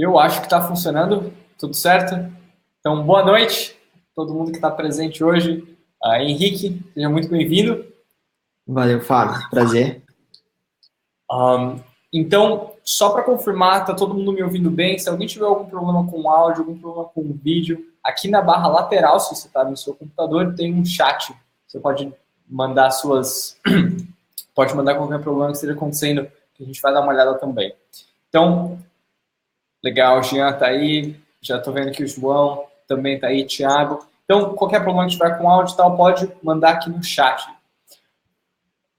Eu acho que está funcionando, tudo certo? Então, boa noite, todo mundo que está presente hoje. Henrique, seja muito bem-vindo. Valeu, Fábio. Prazer. Um, então, só para confirmar, está todo mundo me ouvindo bem? Se alguém tiver algum problema com o áudio, algum problema com o vídeo, aqui na barra lateral, se você está no seu computador, tem um chat. Você pode mandar pode mandar qualquer problema que esteja acontecendo, que a gente vai dar uma olhada também. Então, legal, o Jean tá aí, já tô vendo que o João também tá aí, Thiago. Então, qualquer problema que tiver com áudio e tal, pode mandar aqui no chat.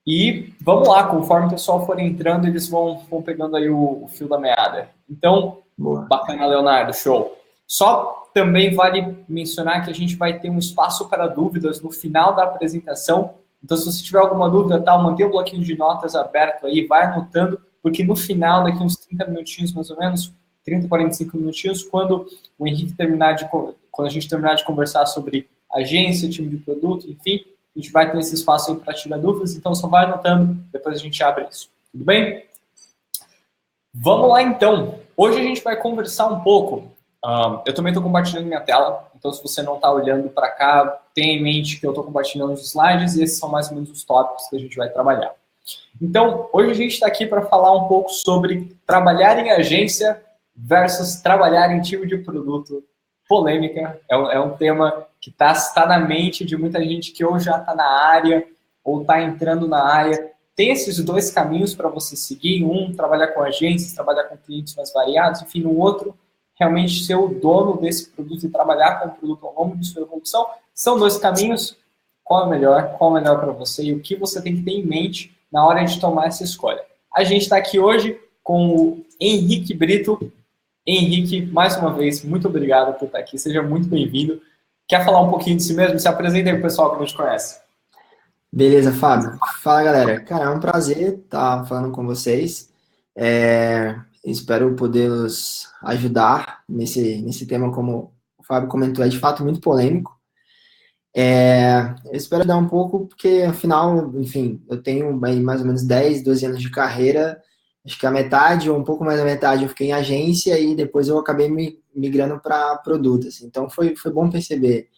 E vamos lá, conforme o pessoal for entrando, eles vão pegando aí o fio da meada. Então, Boa. bacana, Leonardo, show. Só também vale mencionar que a gente vai ter um espaço para dúvidas no final da apresentação. Então, se você tiver alguma dúvida, tal, mantenha o bloquinho de notas aberto aí, vai anotando, porque no final, daqui uns 30 minutinhos mais ou menos, 30, 45 minutinhos, quando a gente terminar de conversar sobre agência, time de produto, enfim, a gente vai ter esse espaço aí para tirar dúvidas, então só vai anotando, depois a gente abre isso. Tudo bem? Vamos lá então. Hoje a gente vai conversar um pouco. Eu também estou compartilhando minha tela, então se você não está olhando para cá, tenha em mente que eu estou compartilhando os slides e esses são mais ou menos os tópicos que a gente vai trabalhar. Então, hoje a gente está aqui para falar um pouco sobre trabalhar em agência versus trabalhar em time de produto. Polêmica, é um tema que tá na mente de muita gente que ou já está na área ou está entrando na área. Tem esses dois caminhos para você seguir, um, trabalhar com agências, trabalhar com clientes mais variados, enfim, no outro, realmente ser o dono desse produto e trabalhar com o produto ao longo de sua evolução. São dois caminhos, qual é o melhor para você e o que você tem que ter em mente na hora de tomar essa escolha. A gente está aqui hoje com o Henrique Brito. Henrique, mais uma vez, muito obrigado por estar aqui, seja muito bem-vindo. Quer falar um pouquinho de si mesmo? Se apresenta aí para o pessoal que não te conhece. Beleza, Fábio. Fala, galera. Cara, é um prazer estar falando com vocês. Espero poder-los ajudar nesse tema, como o Fábio comentou, é de fato muito polêmico. Eu espero dar um pouco, porque afinal, enfim, eu tenho aí mais ou menos 10, 12 anos de carreira. Acho que a metade, ou um pouco mais da metade, eu fiquei em agência e depois eu acabei migrando para produto. Assim. Então foi bom perceber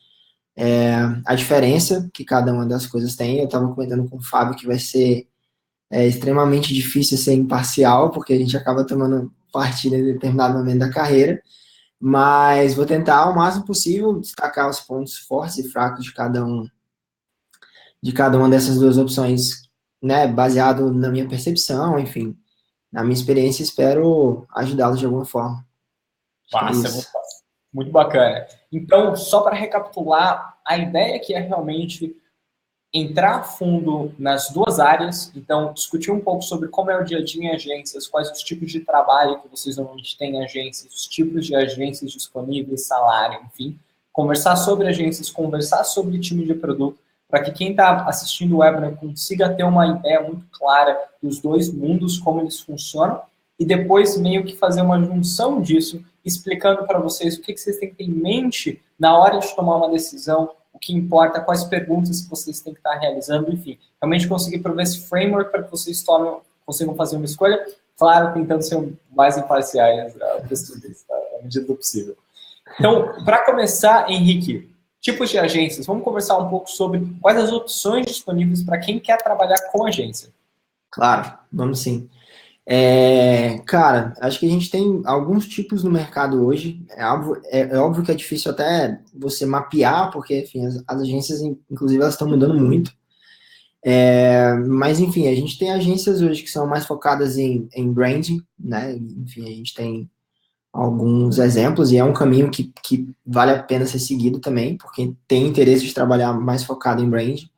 a diferença que cada uma das coisas tem. Eu estava comentando com o Fábio que vai ser extremamente difícil ser imparcial, porque a gente acaba tomando partido em determinado momento da carreira, mas vou tentar ao máximo possível destacar os pontos fortes e fracos de cada uma dessas duas opções, né, baseado na minha percepção, enfim, na minha experiência, espero ajudá-los de alguma forma. Acho que é Massa, isso. muito bacana. Então, só para recapitular, a ideia aqui é realmente entrar a fundo nas duas áreas, então discutir um pouco sobre como é o dia a dia em agências, quais os tipos de trabalho que vocês normalmente têm em agências, os tipos de agências disponíveis, salário, enfim. Conversar sobre agências, conversar sobre time de produto, para que quem está assistindo o webinar consiga ter uma ideia muito clara dos dois mundos, como eles funcionam, e depois meio que fazer uma junção disso, explicando para vocês o que vocês têm que ter em mente na hora de tomar uma decisão, o que importa, quais perguntas que vocês têm que estar realizando, enfim. Realmente conseguir prover esse framework para que vocês consigam fazer uma escolha, claro, tentando ser o mais imparciais possíveis, tá? À medida do possível. Então, para começar, Henrique, tipos de agências, vamos conversar um pouco sobre quais as opções disponíveis para quem quer trabalhar com agência. Claro, vamos sim. Cara, acho que a gente tem alguns tipos no mercado hoje. É óbvio que é difícil até você mapear, porque, enfim, as agências, inclusive, elas estão mudando muito. Mas, enfim, a gente tem agências hoje que são mais focadas em branding, né? Enfim, a gente tem alguns exemplos e é um caminho que vale a pena ser seguido também, porque tem interesse de trabalhar mais focado em branding.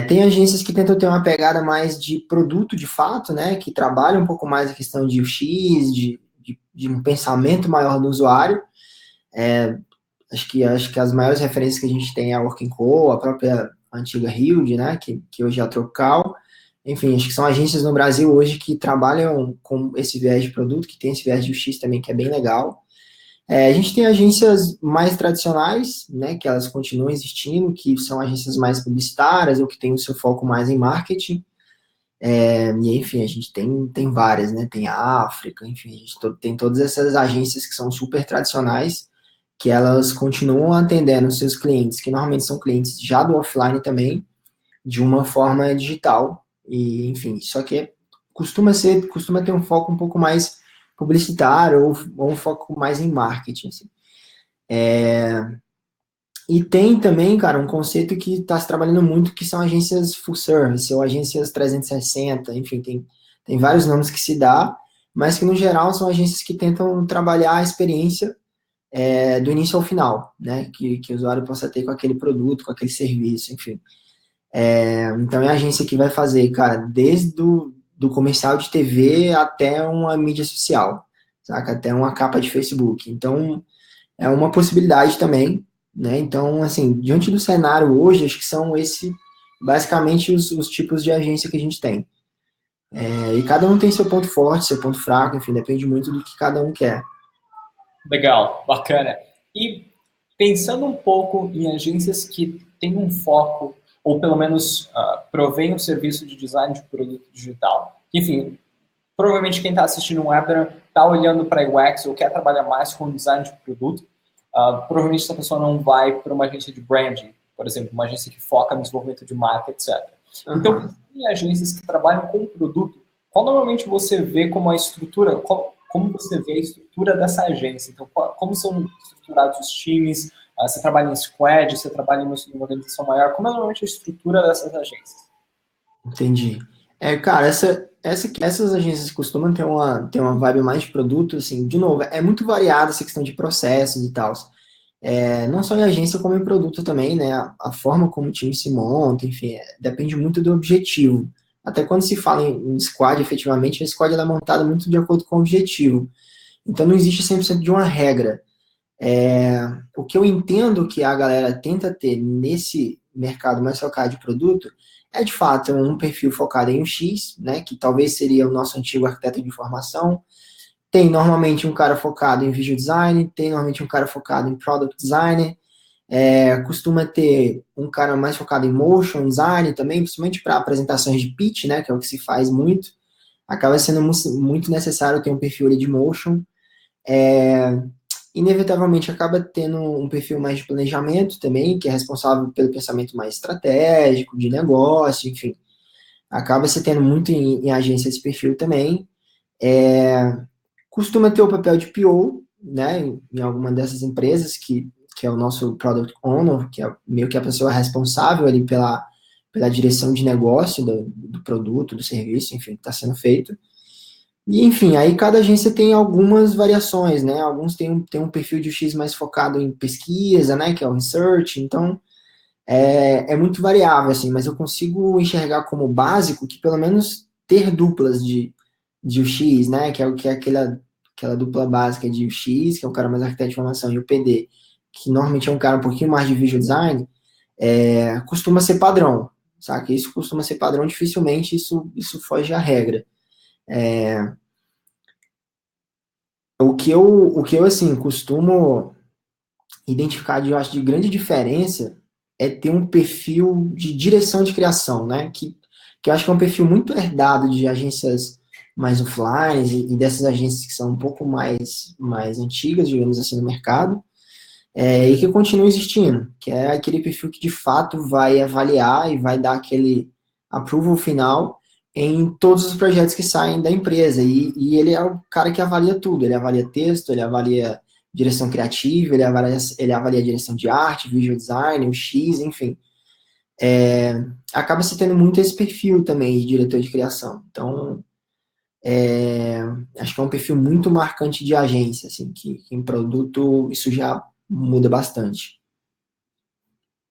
Tem agências que tentam ter uma pegada mais de produto de fato, né? Que trabalham um pouco mais a questão de UX, de um pensamento maior do usuário. Acho que as maiores referências que a gente tem é a Working Co, a própria antiga Hilde, né? Que hoje é a Tropical. Enfim, acho que são agências no Brasil hoje que trabalham com esse viés de produto, que tem esse viés de UX também, que é bem legal. A gente tem agências mais tradicionais, né, que elas continuam existindo, que são agências mais publicitárias ou que têm o seu foco mais em marketing. E, enfim, a gente tem várias, né? Tem a África, enfim, a gente tem todas essas agências que são super tradicionais, que elas continuam atendendo os seus clientes, que normalmente são clientes já do offline também, de uma forma digital. E, enfim, só que costuma ter um foco um pouco mais publicitário ou um foco mais em marketing, assim. E tem também, cara, um conceito que está se trabalhando muito, que são agências full service, ou agências 360, enfim, tem vários nomes que se dá, mas que, no geral, são agências que tentam trabalhar a experiência do início ao final, né, que o usuário possa ter com aquele produto, com aquele serviço, enfim. Então, é a agência que vai fazer, cara, desde do comercial de TV até uma mídia social, saca? Até uma capa de Facebook. Então, é uma possibilidade também, né? Então, assim, diante do cenário hoje, acho que são basicamente os tipos de agência que a gente tem. E cada um tem seu ponto forte, seu ponto fraco, enfim, depende muito do que cada um quer. Legal, bacana. E pensando um pouco em agências que têm um foco, ou pelo menos provém um serviço de design de produto digital. Enfim, provavelmente quem está assistindo um webinar está olhando para UX ou quer trabalhar mais com design de produto. Provavelmente essa pessoa não vai para uma agência de branding, por exemplo, uma agência que foca no desenvolvimento de marca, etc. Uhum. Então, em agências que trabalham com produto, qual normalmente você vê como a estrutura, como você vê a estrutura dessa agência? Então, como são estruturados os times? Você trabalha em squad, você trabalha em uma organização maior? Como é normalmente a estrutura dessas agências? Entendi. Cara, essas agências costumam ter uma vibe mais de produto, assim, de novo, é muito variada essa questão de processos e tal. Não só em agência, como em produto também, né? A forma como o time se monta, enfim, depende muito do objetivo. Até quando se fala em squad, efetivamente, a squad ela é montada muito de acordo com o objetivo. Então não existe 100% de uma regra. O que eu entendo que a galera tenta ter nesse mercado mais focado de produto é, de fato, um perfil focado em um X, né, que talvez seria o nosso antigo arquiteto de informação. Tem normalmente um cara focado em visual design, tem normalmente um cara focado em product design, costuma ter um cara mais focado em motion design também, principalmente para apresentações de pitch, né, que é o que se faz muito. Acaba sendo muito necessário ter um perfil ali de motion. Inevitavelmente acaba tendo um perfil mais de planejamento também, que é responsável pelo pensamento mais estratégico, de negócio, enfim. Acaba se tendo muito em agência esse perfil também. Costuma ter o papel de PO, né, em alguma dessas empresas, que é o nosso Product Owner, que é meio que a pessoa responsável ali pela direção de negócio do produto, do serviço, enfim, que está sendo feito. E, enfim, aí cada agência tem algumas variações, né? Alguns têm um perfil de X mais focado em pesquisa, né? Que é o research. Então, é muito variável, assim, mas eu consigo enxergar como básico que pelo menos ter duplas de UX, né? Que é aquela dupla básica de UX, que é o cara mais arquiteto de informação, e o PD, que normalmente é um cara um pouquinho mais de visual design, costuma ser padrão, sabe? Isso costuma ser padrão, dificilmente isso foge à regra. O que eu assim, costumo identificar, eu acho, de grande diferença é ter um perfil de direção de criação, né? Que eu acho que é um perfil muito herdado de agências mais offline e dessas agências que são um pouco mais antigas, digamos assim, no mercado, e que continua existindo, que é aquele perfil que de fato vai avaliar e vai dar aquele approval final em todos os projetos que saem da empresa. E ele é o cara que avalia tudo, ele avalia texto, ele avalia direção criativa, ele avalia direção de arte, visual design, o X, enfim. Acaba se tendo muito esse perfil também de diretor de criação. Então, acho que é um perfil muito marcante de agência, assim, que em produto isso já muda bastante.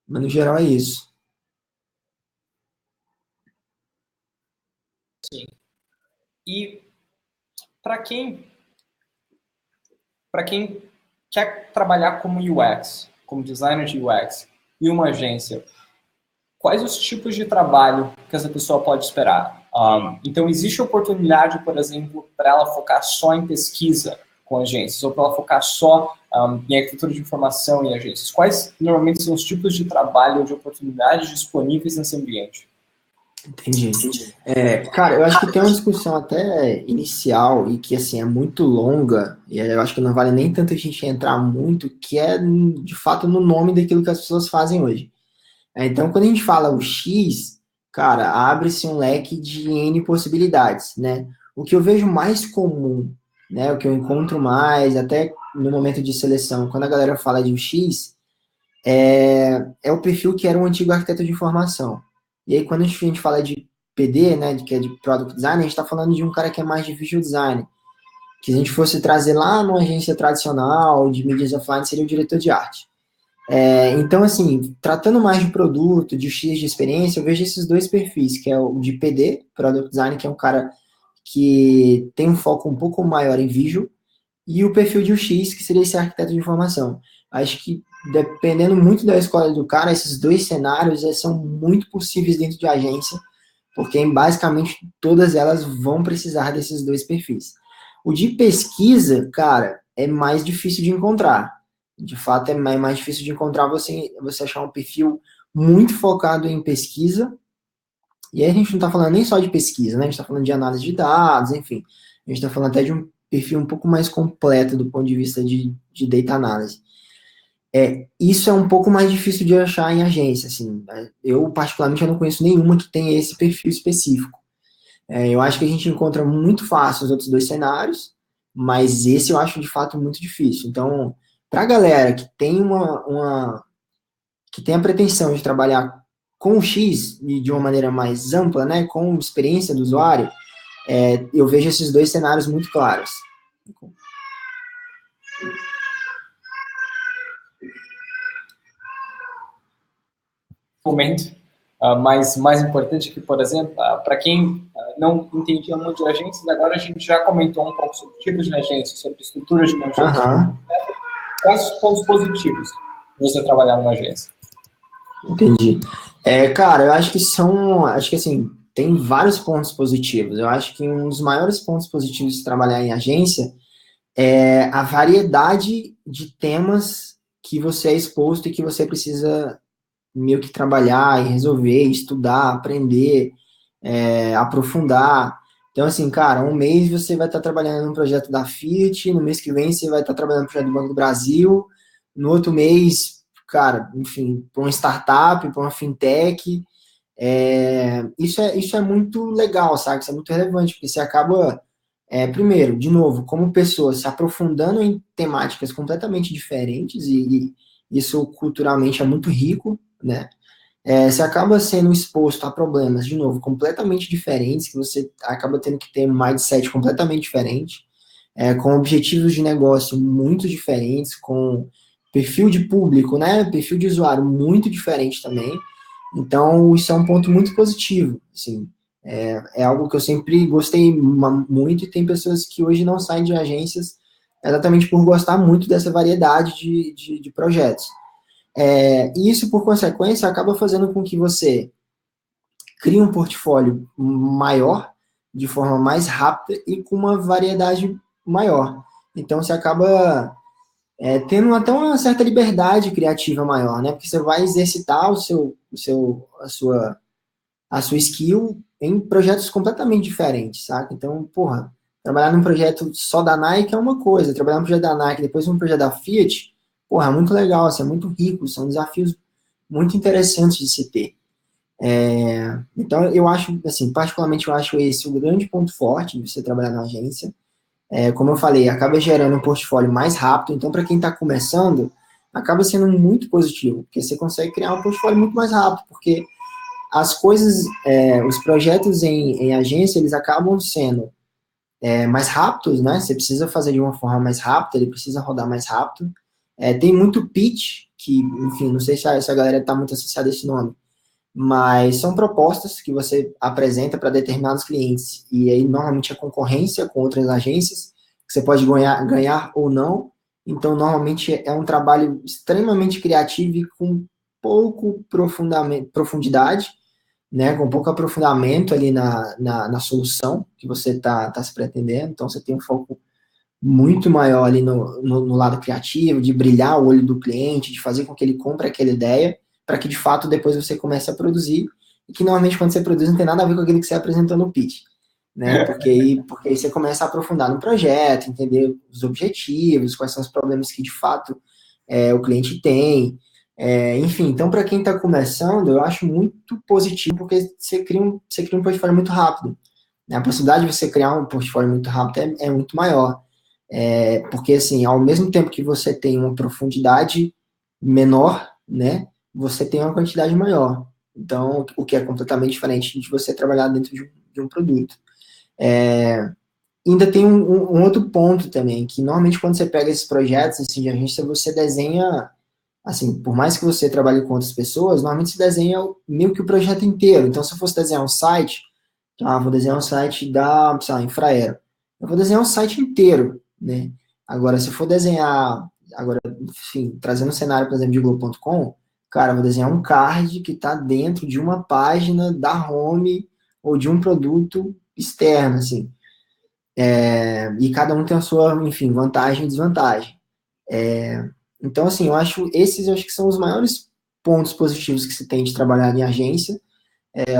Mas no geral é isso. Sim. E para quem quer trabalhar como UX, como designer de UX, em uma agência, quais os tipos de trabalho que essa pessoa pode esperar? Então, existe oportunidade, por exemplo, para ela focar só em pesquisa com agências, ou para ela focar só em arquitetura de informação em agências? Quais, normalmente, são os tipos de trabalho ou de oportunidades disponíveis nesse ambiente? Entendi. Cara, eu acho que tem uma discussão até inicial e que, assim, é muito longa, e eu acho que não vale nem tanto a gente entrar muito, que é, de fato, no nome daquilo que as pessoas fazem hoje. Então, quando a gente fala o X, cara, abre-se um leque de N possibilidades, né? O que eu vejo mais comum, né, o que eu encontro mais, até no momento de seleção, quando a galera fala de um X, é o perfil que era um antigo arquiteto de informação. E aí, quando a gente fala de PD, né, que é de Product Design, a gente está falando de um cara que é mais de Visual Design. Que se a gente fosse trazer lá numa agência tradicional de mídias offline, seria o diretor de arte. Então, assim, tratando mais de produto, de X de experiência, eu vejo esses dois perfis, que é o de PD, Product Design, que é um cara que tem um foco um pouco maior em visual, e o perfil de UX, que seria esse arquiteto de informação. Acho que, dependendo muito da escola do cara, esses dois cenários são muito possíveis dentro de agência, porque basicamente todas elas vão precisar desses dois perfis. O de pesquisa, cara, é mais difícil de encontrar. De fato, é mais difícil de encontrar você achar um perfil muito focado em pesquisa. E aí a gente não está falando nem só de pesquisa, né? A gente está falando de análise de dados, enfim. A gente está falando até de um perfil um pouco mais completo do ponto de vista de data análise. Isso é um pouco mais difícil de achar em agência, assim. Eu, particularmente, eu não conheço nenhuma que tenha esse perfil específico. Eu acho que a gente encontra muito fácil os outros dois cenários, mas esse eu acho, de fato, muito difícil. Então, para a galera que tem que tem a pretensão de trabalhar com o X e de uma maneira mais ampla, né, com experiência do usuário, eu vejo esses dois cenários muito claros. Momento, mas mais importante que, por exemplo, para quem não entendia muito de agências, agora a gente já comentou um pouco sobre tipos de agências, sobre estruturas de uma agência. Aham. Quais os pontos positivos de você trabalhar numa agência? Entendi. Cara, eu acho que assim, tem vários pontos positivos. Eu acho que um dos maiores pontos positivos de trabalhar em agência é a variedade de temas que você é exposto e que você precisa meio que trabalhar e resolver, estudar, aprender, aprofundar. Então, assim, cara, um mês você vai estar trabalhando num projeto da Fiat, no mês que vem você vai estar trabalhando no projeto do Banco do Brasil, no outro mês, cara, enfim, para uma startup, para uma fintech. Isso é muito legal, sabe? Isso é muito relevante, porque você acaba, primeiro, de novo, como pessoa, se aprofundando em temáticas completamente diferentes, e isso culturalmente é muito rico, né? Você acaba sendo exposto a problemas, de novo, completamente diferentes, que você acaba tendo que ter um mindset completamente diferente, com objetivos de negócio muito diferentes, com perfil de público, né? Perfil de usuário muito diferente também. Então, isso é um ponto muito positivo, assim. É algo que eu sempre gostei muito, e tem pessoas que hoje não saem de agências exatamente por gostar muito dessa variedade de projetos. E isso, por consequência, acaba fazendo com que você crie um portfólio maior, de forma mais rápida e com uma variedade maior. Então, você acaba tendo até uma certa liberdade criativa maior, né? Porque você vai exercitar a sua skill em projetos completamente diferentes, sabe? Então, porra, trabalhar num projeto só da Nike é uma coisa, trabalhar num projeto da Nike, depois num projeto da Fiat, porra, é muito legal, isso é muito rico, são desafios muito interessantes de se ter. Então, eu acho, assim, particularmente eu acho esse o grande ponto forte de você trabalhar na agência. Como eu falei, acaba gerando um portfólio mais rápido, então para quem está começando, acaba sendo muito positivo, porque você consegue criar um portfólio muito mais rápido, porque as coisas, os projetos em agência, eles acabam sendo mais rápidos, né? Você precisa fazer de uma forma mais rápida, ele precisa rodar mais rápido. Tem muito pitch, que, enfim, não sei se a galera está muito associada a esse nome, mas são propostas que você apresenta para determinados clientes, e aí normalmente a concorrência com outras agências, que você pode ganhar ou não, então normalmente é um trabalho extremamente criativo e com pouco profundidade, né, com pouco aprofundamento ali na solução que você está se pretendendo, então você tem um foco muito maior ali no lado criativo, de brilhar o olho do cliente, de fazer com que ele compre aquela ideia, para que de fato depois você comece a produzir e que normalmente quando você produz não tem nada a ver com aquilo que você apresentou no pitch, né? Porque aí você começa a aprofundar no projeto, entender os objetivos, quais são os problemas que de fato o cliente tem, enfim. Então, para quem está começando, eu acho muito positivo, porque você cria um portfólio muito rápido, né? A possibilidade de você criar um portfólio muito rápido é muito maior. Porque, assim, ao mesmo tempo que você tem uma profundidade menor, né, você tem uma quantidade maior. Então, o que é completamente diferente de você trabalhar dentro de um produto. Ainda tem um outro ponto também, que normalmente quando você pega esses projetos assim, de agência, você desenha, assim, por mais que você trabalhe com outras pessoas, normalmente você desenha meio que o projeto inteiro. Então, se eu fosse desenhar um site, vou desenhar um site da, sei lá, Infraero. Eu vou desenhar um site inteiro, né? Agora, se eu for desenhar, agora, enfim, trazendo um cenário, por exemplo, de Globo.com, cara, eu vou desenhar um card que está dentro de uma página da home ou de um produto externo, assim. E cada um tem a sua, enfim, vantagem e desvantagem. Então, assim, eu acho que são os maiores pontos positivos que se tem de trabalhar em agência.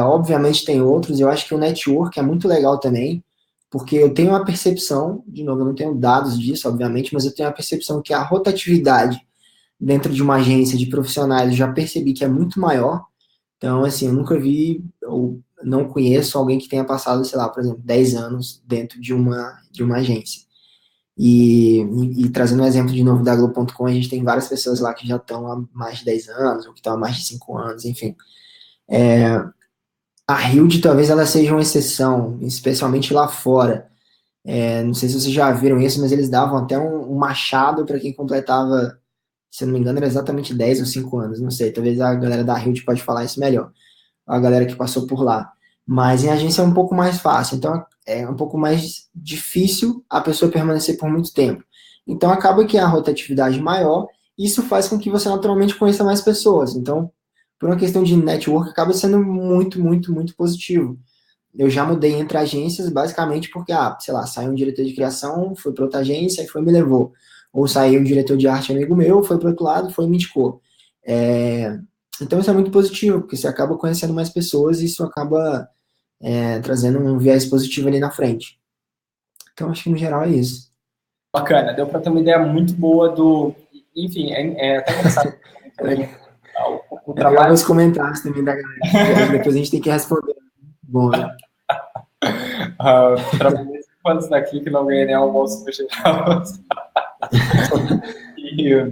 Obviamente tem outros, eu acho que o network é muito legal também, porque eu tenho uma percepção, de novo, eu não tenho dados disso, obviamente, mas eu tenho a percepção que a rotatividade dentro de uma agência de profissionais, eu já percebi que é muito maior. Então, assim, eu nunca vi, ou não conheço alguém que tenha passado, sei lá, por exemplo, 10 anos dentro de uma agência. E trazendo um exemplo de novo da Globo.com, a gente tem várias pessoas lá que já estão há mais de 10 anos, ou que estão há mais de 5 anos, enfim. A Hilde talvez ela seja uma exceção, especialmente lá fora. Não sei se vocês já viram isso, mas eles davam até um machado para quem completava, se eu não me engano, era exatamente 10 ou 5 anos, não sei. Talvez a galera da Hilde pode falar isso melhor, a galera que passou por lá. Mas em agência é um pouco mais fácil, então é um pouco mais difícil a pessoa permanecer por muito tempo. Então acaba que a rotatividade maior, isso faz com que você naturalmente conheça mais pessoas. Então, por uma questão de network, acaba sendo muito, muito, muito positivo. Eu já mudei entre agências basicamente porque, sei lá, saiu um diretor de criação, foi para outra agência e foi e me levou. Ou saiu um diretor de arte amigo meu, foi para outro lado, foi e me indicou. Então isso é muito positivo, porque você acaba conhecendo mais pessoas e isso acaba trazendo um viés positivo ali na frente. Então acho que no geral é isso. Bacana, deu para ter uma ideia muito boa do. Enfim, é até engraçado. O É legal ver trabalho. os comentários também da galera, que aí depois a gente tem que responder. Bom, né? Trabalhei 5 anos daqui que não ganhei nem almoço vegetal. É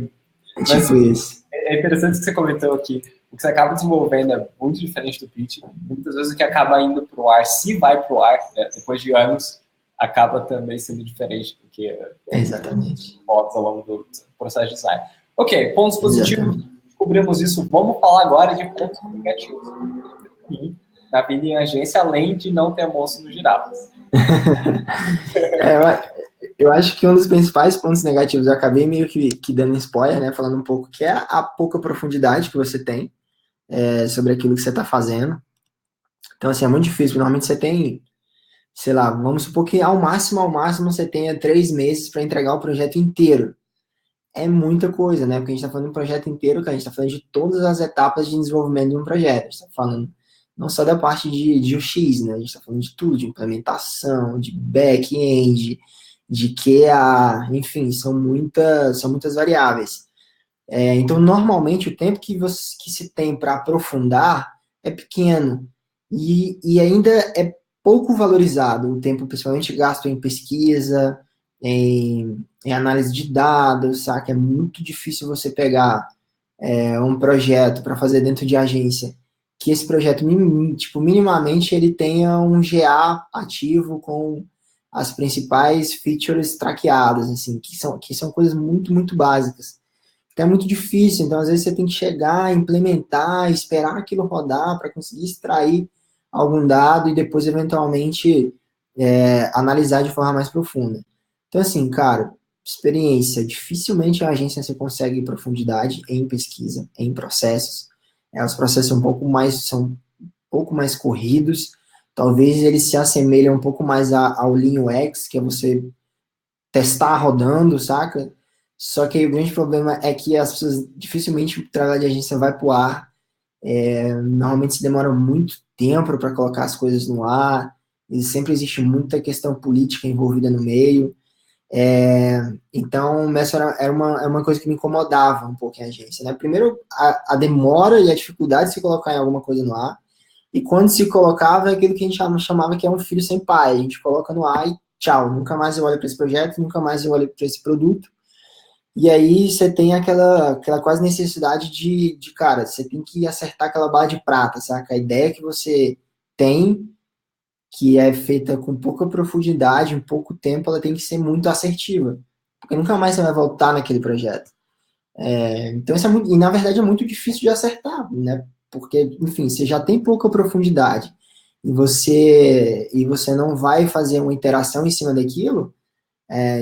Mas tipo isso. é interessante o que você comentou aqui. O que você acaba desenvolvendo é muito diferente do pitch. Muitas vezes o que acaba indo para o ar, se vai para o ar, né, depois de anos, acaba também sendo diferente do que Exatamente. fotos ao longo do processo de design. Ok, pontos positivos, Exatamente. descobrimos isso. Vamos falar agora de pontos negativos. Na vida em agência, além de não ter almoço no girafas. Eu acho que um dos principais pontos negativos, eu acabei meio que dando spoiler, né? Falando um pouco, que é a pouca profundidade que você tem sobre aquilo que você está fazendo. Então, assim, é muito difícil. Normalmente você tem, sei lá, vamos supor que ao máximo, você tenha 3 meses para entregar o projeto inteiro. É muita coisa, né? Porque a gente está falando de um projeto inteiro, que a gente está falando de todas as etapas de desenvolvimento de um projeto. A gente está falando não só da parte de UX, né? A gente está falando de tudo, de implementação, de back-end, de QA, enfim, são muitas variáveis. Então, normalmente, o tempo que se tem para aprofundar é pequeno e ainda é pouco valorizado o tempo, principalmente gasto em pesquisa, em análise de dados, sabe? É muito difícil você pegar um projeto para fazer dentro de agência, que esse projeto, tipo, minimamente, ele tenha um GA ativo com as principais features traqueadas, assim, que são coisas muito, muito básicas. Então é muito difícil, então às vezes você tem que chegar, implementar, esperar aquilo rodar para conseguir extrair algum dado e depois eventualmente analisar de forma mais profunda. Então assim, cara, experiência, dificilmente a agência você consegue profundidade em pesquisa, em processos. Os processos são um pouco mais corridos, talvez eles se assemelhem um pouco mais ao Lean UX, que é você testar rodando, saca? Só que aí o grande problema é que as pessoas dificilmente o trabalho de agência vai pro ar Normalmente se demora muito tempo para colocar as coisas no ar, e sempre existe muita questão política envolvida no meio. Então, essa era uma coisa que me incomodava um pouco em agência, né? Primeiro, a demora e a dificuldade de se colocar em alguma coisa no ar, e quando se colocava, é aquilo que a gente chamava que é um filho sem pai. A gente coloca no ar e tchau, nunca mais eu olho para esse projeto, nunca mais eu olho para esse produto. E aí você tem aquela quase necessidade cara, você tem que acertar aquela bala de prata, saca? A ideia que você tem, que é feita com pouca profundidade, em pouco tempo, ela tem que ser muito assertiva. Porque nunca mais você vai voltar naquele projeto. Então, isso é muito, e na verdade é muito difícil de acertar, né? Porque, enfim, você já tem pouca profundidade e você não vai fazer uma interação em cima daquilo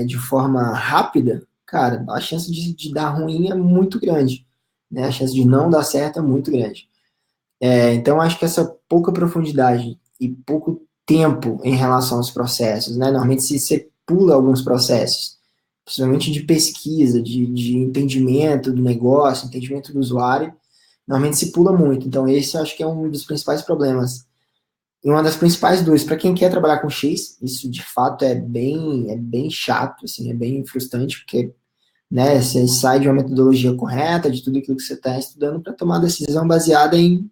de forma rápida, cara, a chance de dar ruim é muito grande, né? A chance de não dar certo é muito grande. Então, acho que essa pouca profundidade e pouco tempo em relação aos processos, né? Normalmente, se você pula alguns processos, principalmente de pesquisa, de entendimento do negócio, entendimento do usuário, normalmente se pula muito. Então, esse eu acho que é um dos principais problemas. E uma das principais dores, para quem quer trabalhar com X, isso de fato é bem chato, assim, é bem frustrante, porque né, você sai de uma metodologia correta, de tudo aquilo que você está estudando, para tomar decisão baseada em,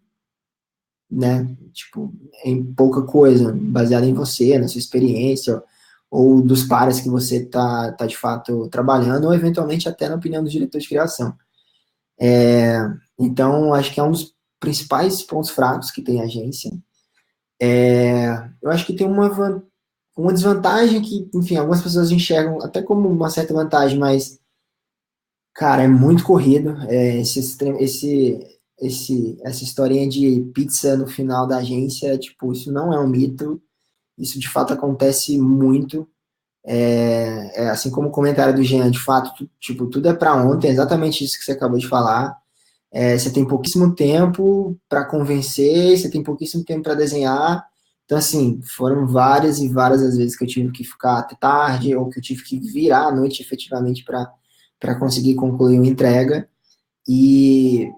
né, tipo, em pouca coisa, baseada em você, na sua experiência, ou dos pares que você tá de fato trabalhando, ou eventualmente até na opinião do diretor de criação. Então, acho que é um dos principais pontos fracos que tem a agência. Eu acho que tem uma desvantagem que, enfim, algumas pessoas enxergam até como uma certa vantagem, mas, cara, é muito corrido. Essa historinha de pizza no final da agência, tipo, isso não é um mito, isso de fato acontece muito. Assim como o comentário do Jean, de fato, tipo, tudo é para ontem, é exatamente isso que você acabou de falar. Você tem pouquíssimo tempo para convencer, você tem pouquíssimo tempo para desenhar. Então, assim, foram várias e várias as vezes que eu tive que ficar até tarde, ou que eu tive que virar à noite efetivamente para conseguir concluir uma entrega. E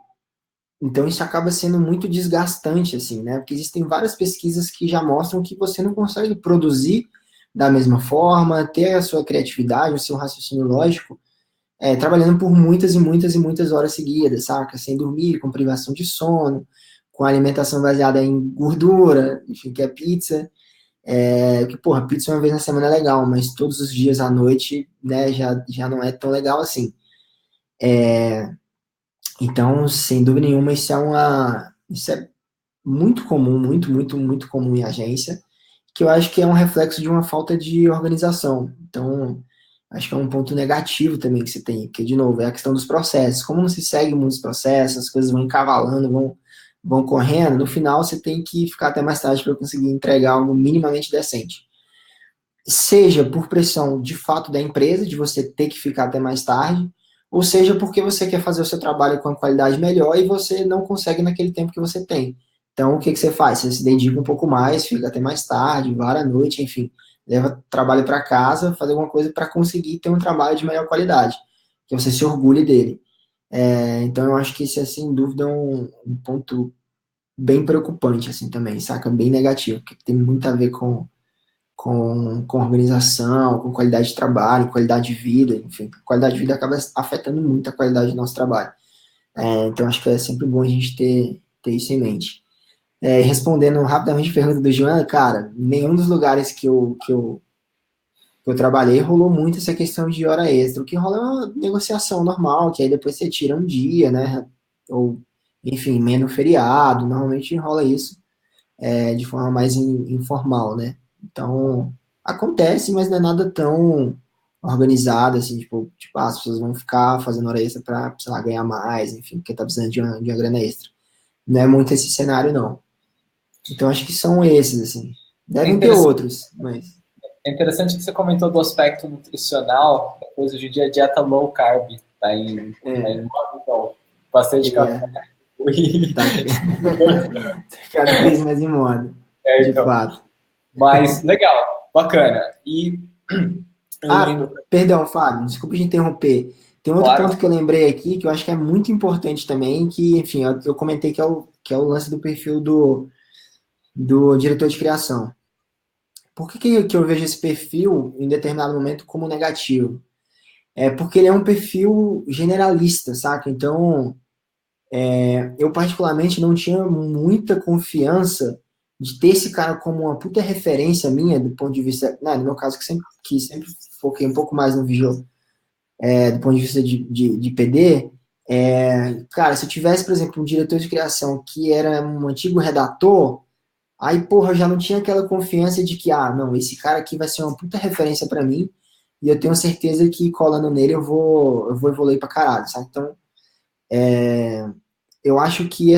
então isso acaba sendo muito desgastante, assim, né? Porque existem várias pesquisas que já mostram que você não consegue produzir da mesma forma, ter a sua criatividade, o seu raciocínio lógico, trabalhando por muitas e muitas e muitas horas seguidas, saca? Sem dormir, com privação de sono, com alimentação baseada em gordura, enfim, que é pizza. Que, porra, pizza uma vez na semana é legal, mas todos os dias à noite, né, já não é tão legal assim. Então, sem dúvida nenhuma, isso é muito comum, muito, muito, muito comum em agência, que eu acho que é um reflexo de uma falta de organização. Então, acho que é um ponto negativo também que você tem, porque, de novo, é a questão dos processos. Como não se segue muitos processos, as coisas vão encavalando, vão correndo, no final você tem que ficar até mais tarde para conseguir entregar algo minimamente decente. Seja por pressão de fato da empresa, de você ter que ficar até mais tarde, ou seja porque você quer fazer o seu trabalho com a qualidade melhor e você não consegue naquele tempo que você tem. Então, o que você faz? Você se dedica um pouco mais, fica até mais tarde, vara à noite, enfim, leva trabalho para casa, fazer alguma coisa para conseguir ter um trabalho de melhor qualidade, que você se orgulhe dele. Então, eu acho que isso é, sem dúvida, um ponto bem preocupante, assim, também, saca? Bem negativo, porque tem muito a ver com organização, com qualidade de trabalho, qualidade de vida, enfim, a qualidade de vida acaba afetando muito a qualidade do nosso trabalho. Então, acho que é sempre bom a gente ter isso em mente. Respondendo rapidamente a pergunta do João, cara, nenhum dos lugares que eu trabalhei rolou muito essa questão de hora extra. O que rola é uma negociação normal, que aí depois você tira um dia, né? Ou, enfim, menos feriado. Normalmente rola isso de forma mais informal, né? Então, acontece, mas não é nada tão organizado, assim, tipo, as pessoas vão ficar fazendo hora extra para, sei lá, ganhar mais, enfim, porque tá precisando de uma grana extra. Não é muito esse cenário, não. Então, acho que são esses, assim. É Devem ter interessante, outros, mas... é interessante que você comentou do aspecto nutricional, depois hoje em dia a dieta low carb tá em moda, então, bastante café. É, tá cada vez mais em moda, de Então, fato. mas legal, bacana. E eu Ah, lembro. perdão, Fábio, desculpa te interromper. Tem outro ponto que eu lembrei aqui, que eu acho que é muito importante também, que, enfim, eu comentei que é o lance do perfil do diretor de criação. Por que eu vejo esse perfil, em determinado momento, como negativo? É porque ele é um perfil generalista, saca? Então, eu particularmente não tinha muita confiança de ter esse cara como uma puta referência minha, do ponto de vista, né, no meu caso, que sempre foquei um pouco mais no visual, do ponto de vista de PD, cara, se eu tivesse, por exemplo, um diretor de criação que era um antigo redator, aí, porra, eu já não tinha aquela confiança de que, não, esse cara aqui vai ser uma puta referência para mim, e eu tenho certeza que colando nele eu vou evoluir pra caralho, sabe? Então, eu acho que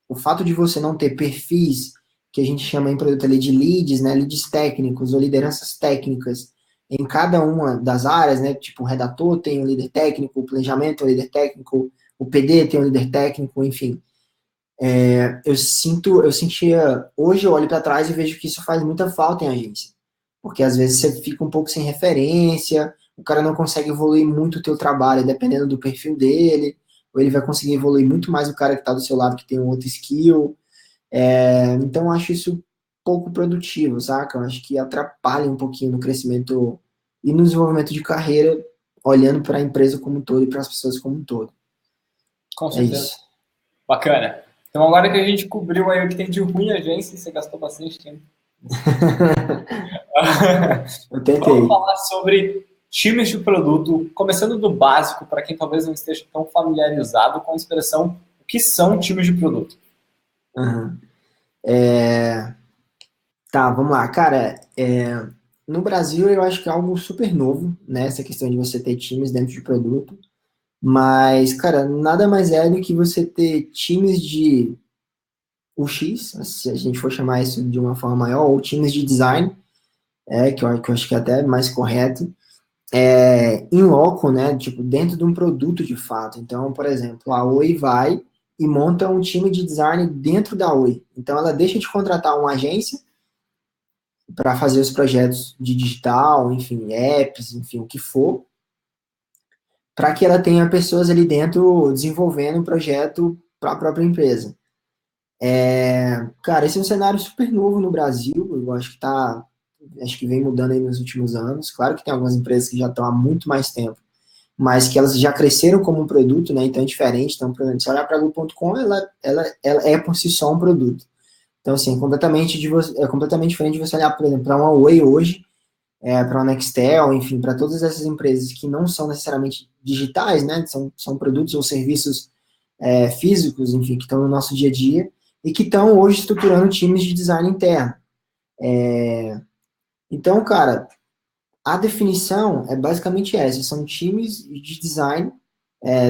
o fato de você não ter perfis que a gente chama em produto ali de leads, né, leads técnicos ou lideranças técnicas em cada uma das áreas, né, tipo o redator tem um líder técnico, o planejamento tem um líder técnico, o PD tem um líder técnico, enfim. Eu sentia, hoje eu olho para trás e vejo que isso faz muita falta em agência, porque às vezes você fica um pouco sem referência, o cara não consegue evoluir muito o teu trabalho, dependendo do perfil dele, ou ele vai conseguir evoluir muito mais o cara que está do seu lado, que tem um outro skill. Então eu acho isso pouco produtivo, saca? Eu acho que atrapalha um pouquinho no crescimento e no desenvolvimento de carreira, olhando para a empresa como um todo e para as pessoas como um todo. Com É certeza. isso. Bacana. Então, agora que a gente cobriu aí o que tem de ruim a agência, você gastou bastante tempo. Eu tentei. Vamos falar sobre times de produto, começando do básico, para quem talvez não esteja tão familiarizado com a expressão o que são times de produto. Uhum. Tá, vamos lá. Cara, no Brasil eu acho que é algo super novo, né? Essa questão de você ter times dentro de produto. Mas, cara, nada mais é do que você ter times de UX, se a gente for chamar isso de uma forma maior, ou times de design, que eu acho que é até mais correto, em loco, né? Tipo, dentro de um produto de fato. Então, por exemplo, a Oi vai e monta um time de design dentro da Oi. Então, ela deixa de contratar uma agência para fazer os projetos de digital, enfim, apps, enfim, o que for, para que ela tenha pessoas ali dentro desenvolvendo o projeto para a própria empresa. Cara, esse é um cenário super novo no Brasil, eu acho que vem mudando aí nos últimos anos. Claro que tem algumas empresas que já estão há muito mais tempo, mas que elas já cresceram como um produto, né? Então é diferente. Então, por exemplo, se olhar para a Globo.com, ela é por si só um produto. Então, assim, é completamente diferente de você olhar, por exemplo, para uma Oi hoje, para uma Nextel, enfim, para todas essas empresas que não são necessariamente digitais, né? São produtos ou serviços físicos, enfim, que estão no nosso dia a dia e que estão hoje estruturando times de design interno. Então, cara, a definição é basicamente essa: são times de design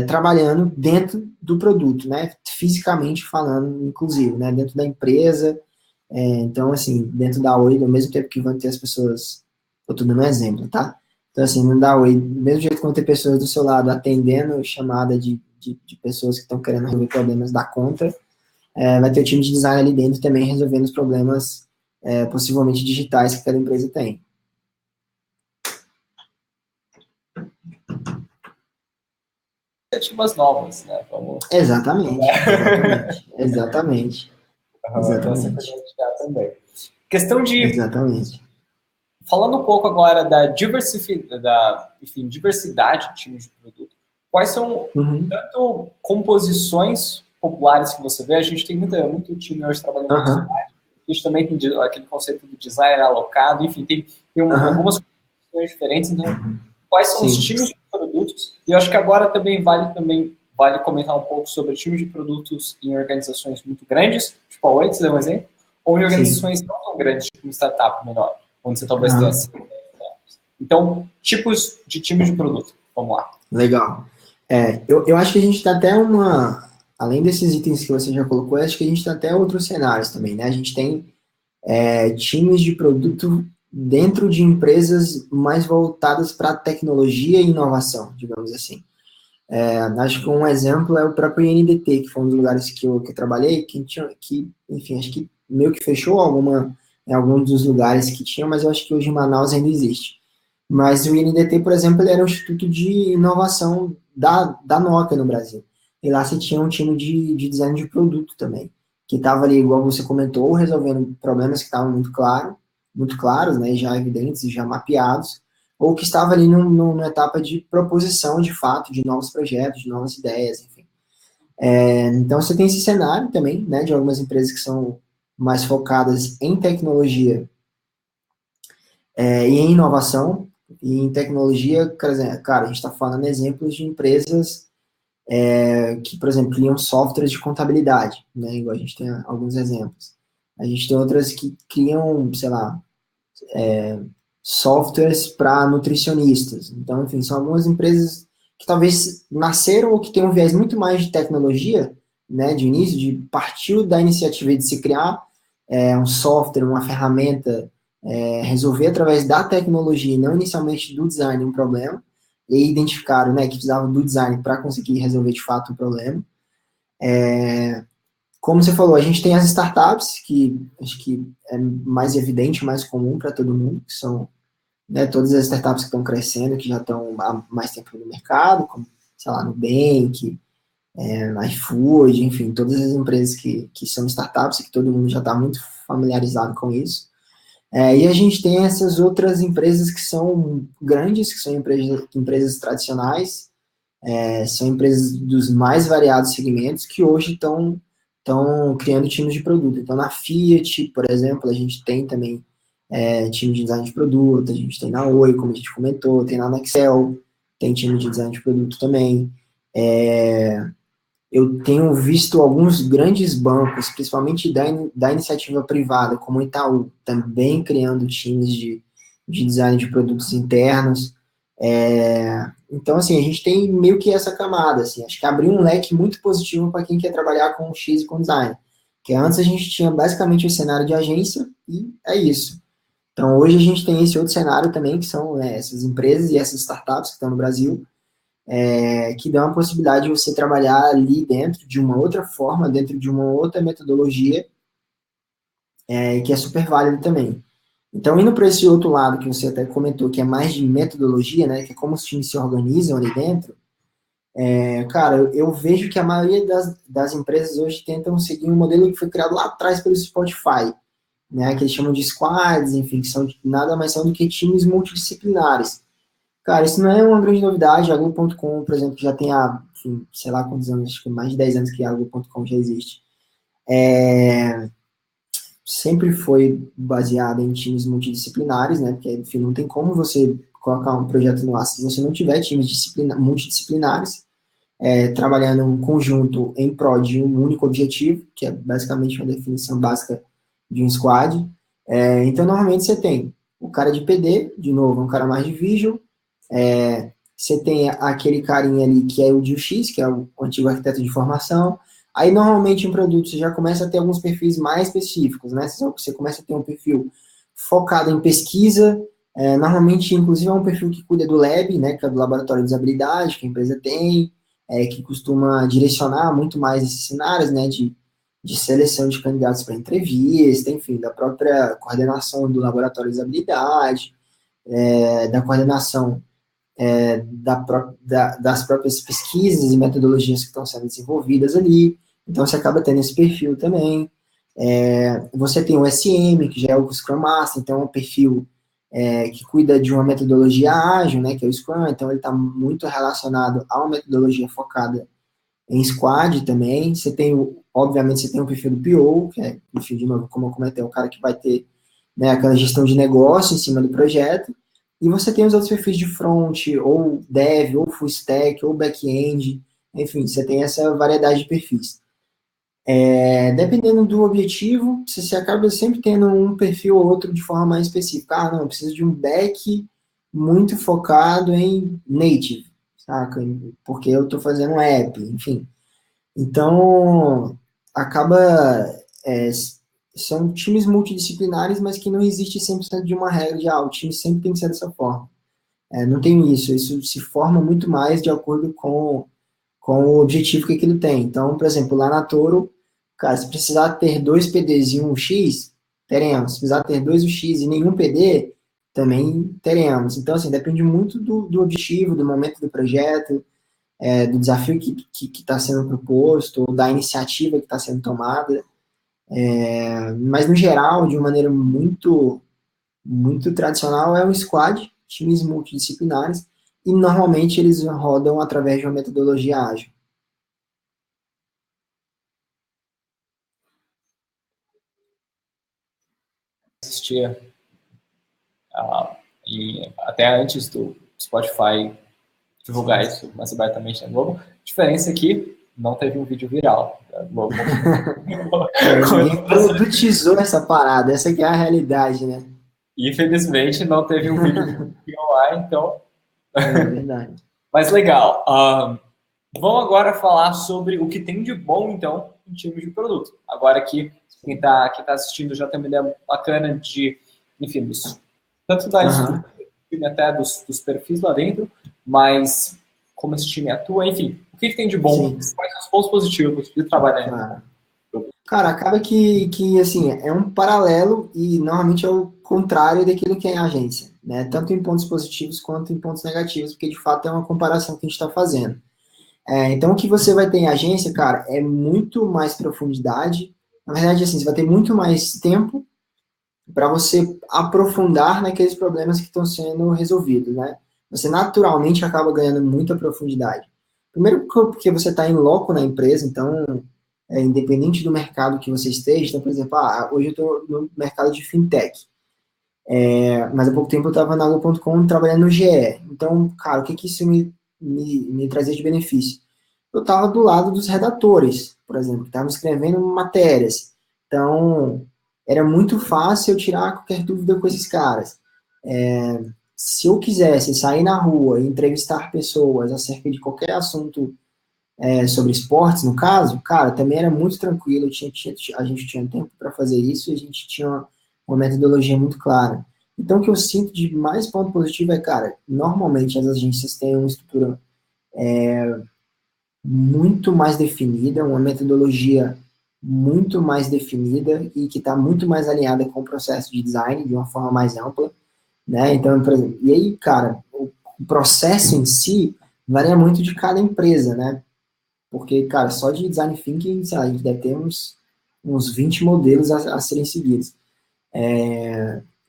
trabalhando dentro do produto, né? Fisicamente falando, inclusive, né? Dentro da empresa. Então, assim, dentro da Oi, ao mesmo tempo que vão ter as pessoas. Eu tô dando um exemplo, tá? Então, assim, no da Oi, do mesmo jeito que vão ter pessoas do seu lado atendendo chamada de pessoas que estão querendo resolver problemas da conta, vai ter o time de design ali dentro também resolvendo os problemas possivelmente digitais que cada empresa tem. Iniciativas novas, né? Vamos... Exatamente. Essa coisa também. Questão de... Exatamente. Falando um pouco agora da diversidade de times de produto, quais são tanto composições populares que você vê? A gente tem muito time hoje trabalhando com design. A gente também tem aquele conceito do design alocado, enfim, tem algumas composições diferentes. Então, quais são os times de produtos? E eu acho que agora também vale comentar um pouco sobre times de produtos em organizações muito grandes, tipo a Oi, você deu um exemplo, ou em organizações não tão grandes, tipo uma startup menor, onde você talvez tenha... Então, tipos de times de produto. Vamos lá. Legal. Eu acho que a gente está até além desses itens que você já colocou, acho que a gente está até outros cenários também, né? A gente tem times de produto dentro de empresas mais voltadas para tecnologia e inovação, digamos assim. Acho que um exemplo é o próprio INDT, que foi um dos lugares que eu trabalhei, enfim, acho que meio que fechou em alguns dos lugares que tinha, mas eu acho que hoje em Manaus ainda existe. Mas o INDT, por exemplo, ele era um instituto de inovação da Nokia no Brasil. E lá você tinha um time de design de produto também, que estava ali, igual você comentou, resolvendo problemas que estavam muito claros, né, já evidentes e já mapeados, ou que estava ali numa etapa de proposição, de fato, de novos projetos, de novas ideias, enfim. Então, você tem esse cenário também, né, de algumas empresas que são mais focadas em tecnologia e em inovação. E em tecnologia, cara, a gente está falando exemplos de empresas que, por exemplo, criam softwares de contabilidade, né, igual a gente tem alguns exemplos. A gente tem outras que criam, sei lá, softwares para nutricionistas. Então, enfim, são algumas empresas que talvez nasceram ou que têm um viés muito mais de tecnologia, né, de início, de partiu da iniciativa de se criar um software, uma ferramenta, resolver através da tecnologia e não inicialmente do design um problema, e identificaram, né, que precisavam do design para conseguir resolver de fato o problema. Como você falou, a gente tem as startups, que acho que é mais evidente, mais comum para todo mundo, que são, né, todas as startups que estão crescendo, que já estão há mais tempo no mercado, como, sei lá, Nubank, iFood, enfim, todas as empresas que são startups, que todo mundo já está muito familiarizado com isso. E a gente tem essas outras empresas que são grandes, que são empresas tradicionais, são empresas dos mais variados segmentos, que hoje estão criando times de produto. Então, na Fiat, por exemplo, a gente tem também time de design de produto, a gente tem na Oi, como a gente comentou, tem na Nexel, tem time de design de produto também. Eu tenho visto alguns grandes bancos, principalmente da iniciativa privada, como o Itaú, também criando times de design de produtos internos. Então, assim, a gente tem meio que essa camada, assim, acho que abriu um leque muito positivo para quem quer trabalhar com X e com design. Que antes a gente tinha basicamente o cenário de agência e é isso. Então, hoje a gente tem esse outro cenário também, que são essas empresas e essas startups que estão no Brasil, que dão a possibilidade de você trabalhar ali dentro de uma outra forma, dentro de uma outra metodologia, que é super válido também. Então, indo para esse outro lado que você até comentou, que é mais de metodologia, né, que é como os times se organizam ali dentro, cara, eu vejo que a maioria das empresas hoje tentam seguir um modelo que foi criado lá atrás pelo Spotify, né, que eles chamam de squads, enfim, que são nada mais são do que times multidisciplinares. Cara, isso não é uma grande novidade. A Globo.com, por exemplo, já tem há, enfim, sei lá quantos anos, acho que mais de 10 anos que a Globo.com já existe. Sempre foi baseada em times multidisciplinares, né? Porque, enfim, não tem como você colocar um projeto no ar se você não tiver times multidisciplinares trabalhando em conjunto em prol de um único objetivo, que é basicamente uma definição básica de um squad. Então, normalmente você tem o cara de PD, de novo, um cara mais de visual, você tem aquele carinha ali que é o de UX, que é o antigo arquiteto de formação. Aí, normalmente, em produto, você já começa a ter alguns perfis mais específicos, né? Você começa a ter um perfil focado em pesquisa, normalmente, inclusive, é um perfil que cuida do lab, né? Que é do laboratório de usabilidade que a empresa tem, que costuma direcionar muito mais esses cenários, né? De seleção de candidatos para entrevista, enfim, da própria coordenação do laboratório de usabilidade, da coordenação das próprias pesquisas e metodologias que estão sendo desenvolvidas ali. Então, você acaba tendo esse perfil também. Você tem o SM, que já é o Scrum Master, então é um perfil que cuida de uma metodologia ágil, né, que é o Scrum, então ele está muito relacionado a uma metodologia focada em squad também. Você tem, obviamente, você tem o perfil do PO, que é, enfim, de novo, como eu comentei, o cara que vai ter, né, aquela gestão de negócio em cima do projeto. E você tem os outros perfis de front, ou dev, ou full stack, ou back-end, enfim, você tem essa variedade de perfis. Dependendo do objetivo, você acaba sempre tendo um perfil ou outro de forma mais específica. Ah, não, eu preciso de um back muito focado em native, saca? Porque eu estou fazendo um app, enfim. Então, acaba... é, são times multidisciplinares, mas que não existe 100% de uma regra de, o time sempre tem que ser dessa forma. Não tem isso se forma muito mais de acordo com o objetivo que aquilo tem. Então, por exemplo, lá na Toro, cara, se precisar ter 2 PDs e um X, teremos. Se precisar ter 2 UX e nenhum PD, também teremos. Então, assim, depende muito do objetivo, do momento do projeto, do desafio que está sendo proposto, ou da iniciativa que está sendo tomada. Mas, no geral, de uma maneira muito tradicional, é um squad, times multidisciplinares, e normalmente eles rodam através de uma metodologia ágil. Existia, e até antes do Spotify divulgar isso mais abertamente na Globo. A diferença é que não teve um vídeo viral da Globo. Ninguém produtizou essa parada, essa que é a realidade, né? Infelizmente, não teve um vídeo lá, então... É verdade. Mas legal. Vamos agora falar sobre o que tem de bom, então, em time de produto. Agora que quem tá assistindo já tem uma ideia bacana de, enfim, tanto da estrutura do time até dos perfis lá dentro, mas como esse time atua, enfim, o que tem de bom? Sim. Quais são os pontos positivos de trabalhar? Claro. Cara, acaba que assim, é um paralelo e normalmente é o contrário daquilo que é a agência, né? Tanto em pontos positivos quanto em pontos negativos, porque de fato é uma comparação que a gente está fazendo. Então, o que você vai ter em agência, cara, é muito mais profundidade. Na verdade, assim, você vai ter muito mais tempo para você aprofundar naqueles problemas que estão sendo resolvidos, né? Você naturalmente acaba ganhando muita profundidade. Primeiro porque você está em loco na empresa, então, independente do mercado que você esteja, então, por exemplo, hoje eu estou no mercado de fintech, mas há pouco tempo eu estava na Algo.com trabalhando no GE. Então, cara, o que isso me trazia de benefício? Eu estava do lado dos redatores, por exemplo, que estavam escrevendo matérias. Então, era muito fácil eu tirar qualquer dúvida com esses caras. Se eu quisesse sair na rua e entrevistar pessoas acerca de qualquer assunto sobre esportes, no caso, cara, também era muito tranquilo, a gente tinha tempo para fazer isso e a gente tinha uma metodologia muito clara. Então, o que eu sinto de mais ponto positivo é, cara, normalmente as agências têm uma estrutura muito mais definida, uma metodologia muito mais definida e que está muito mais alinhada com o processo de design de uma forma mais ampla, né? Então, por exemplo, e aí, cara, o processo em si varia muito de cada empresa, né? Porque, cara, só de design thinking, sei lá, a gente deve ter uns 20 modelos a serem seguidos.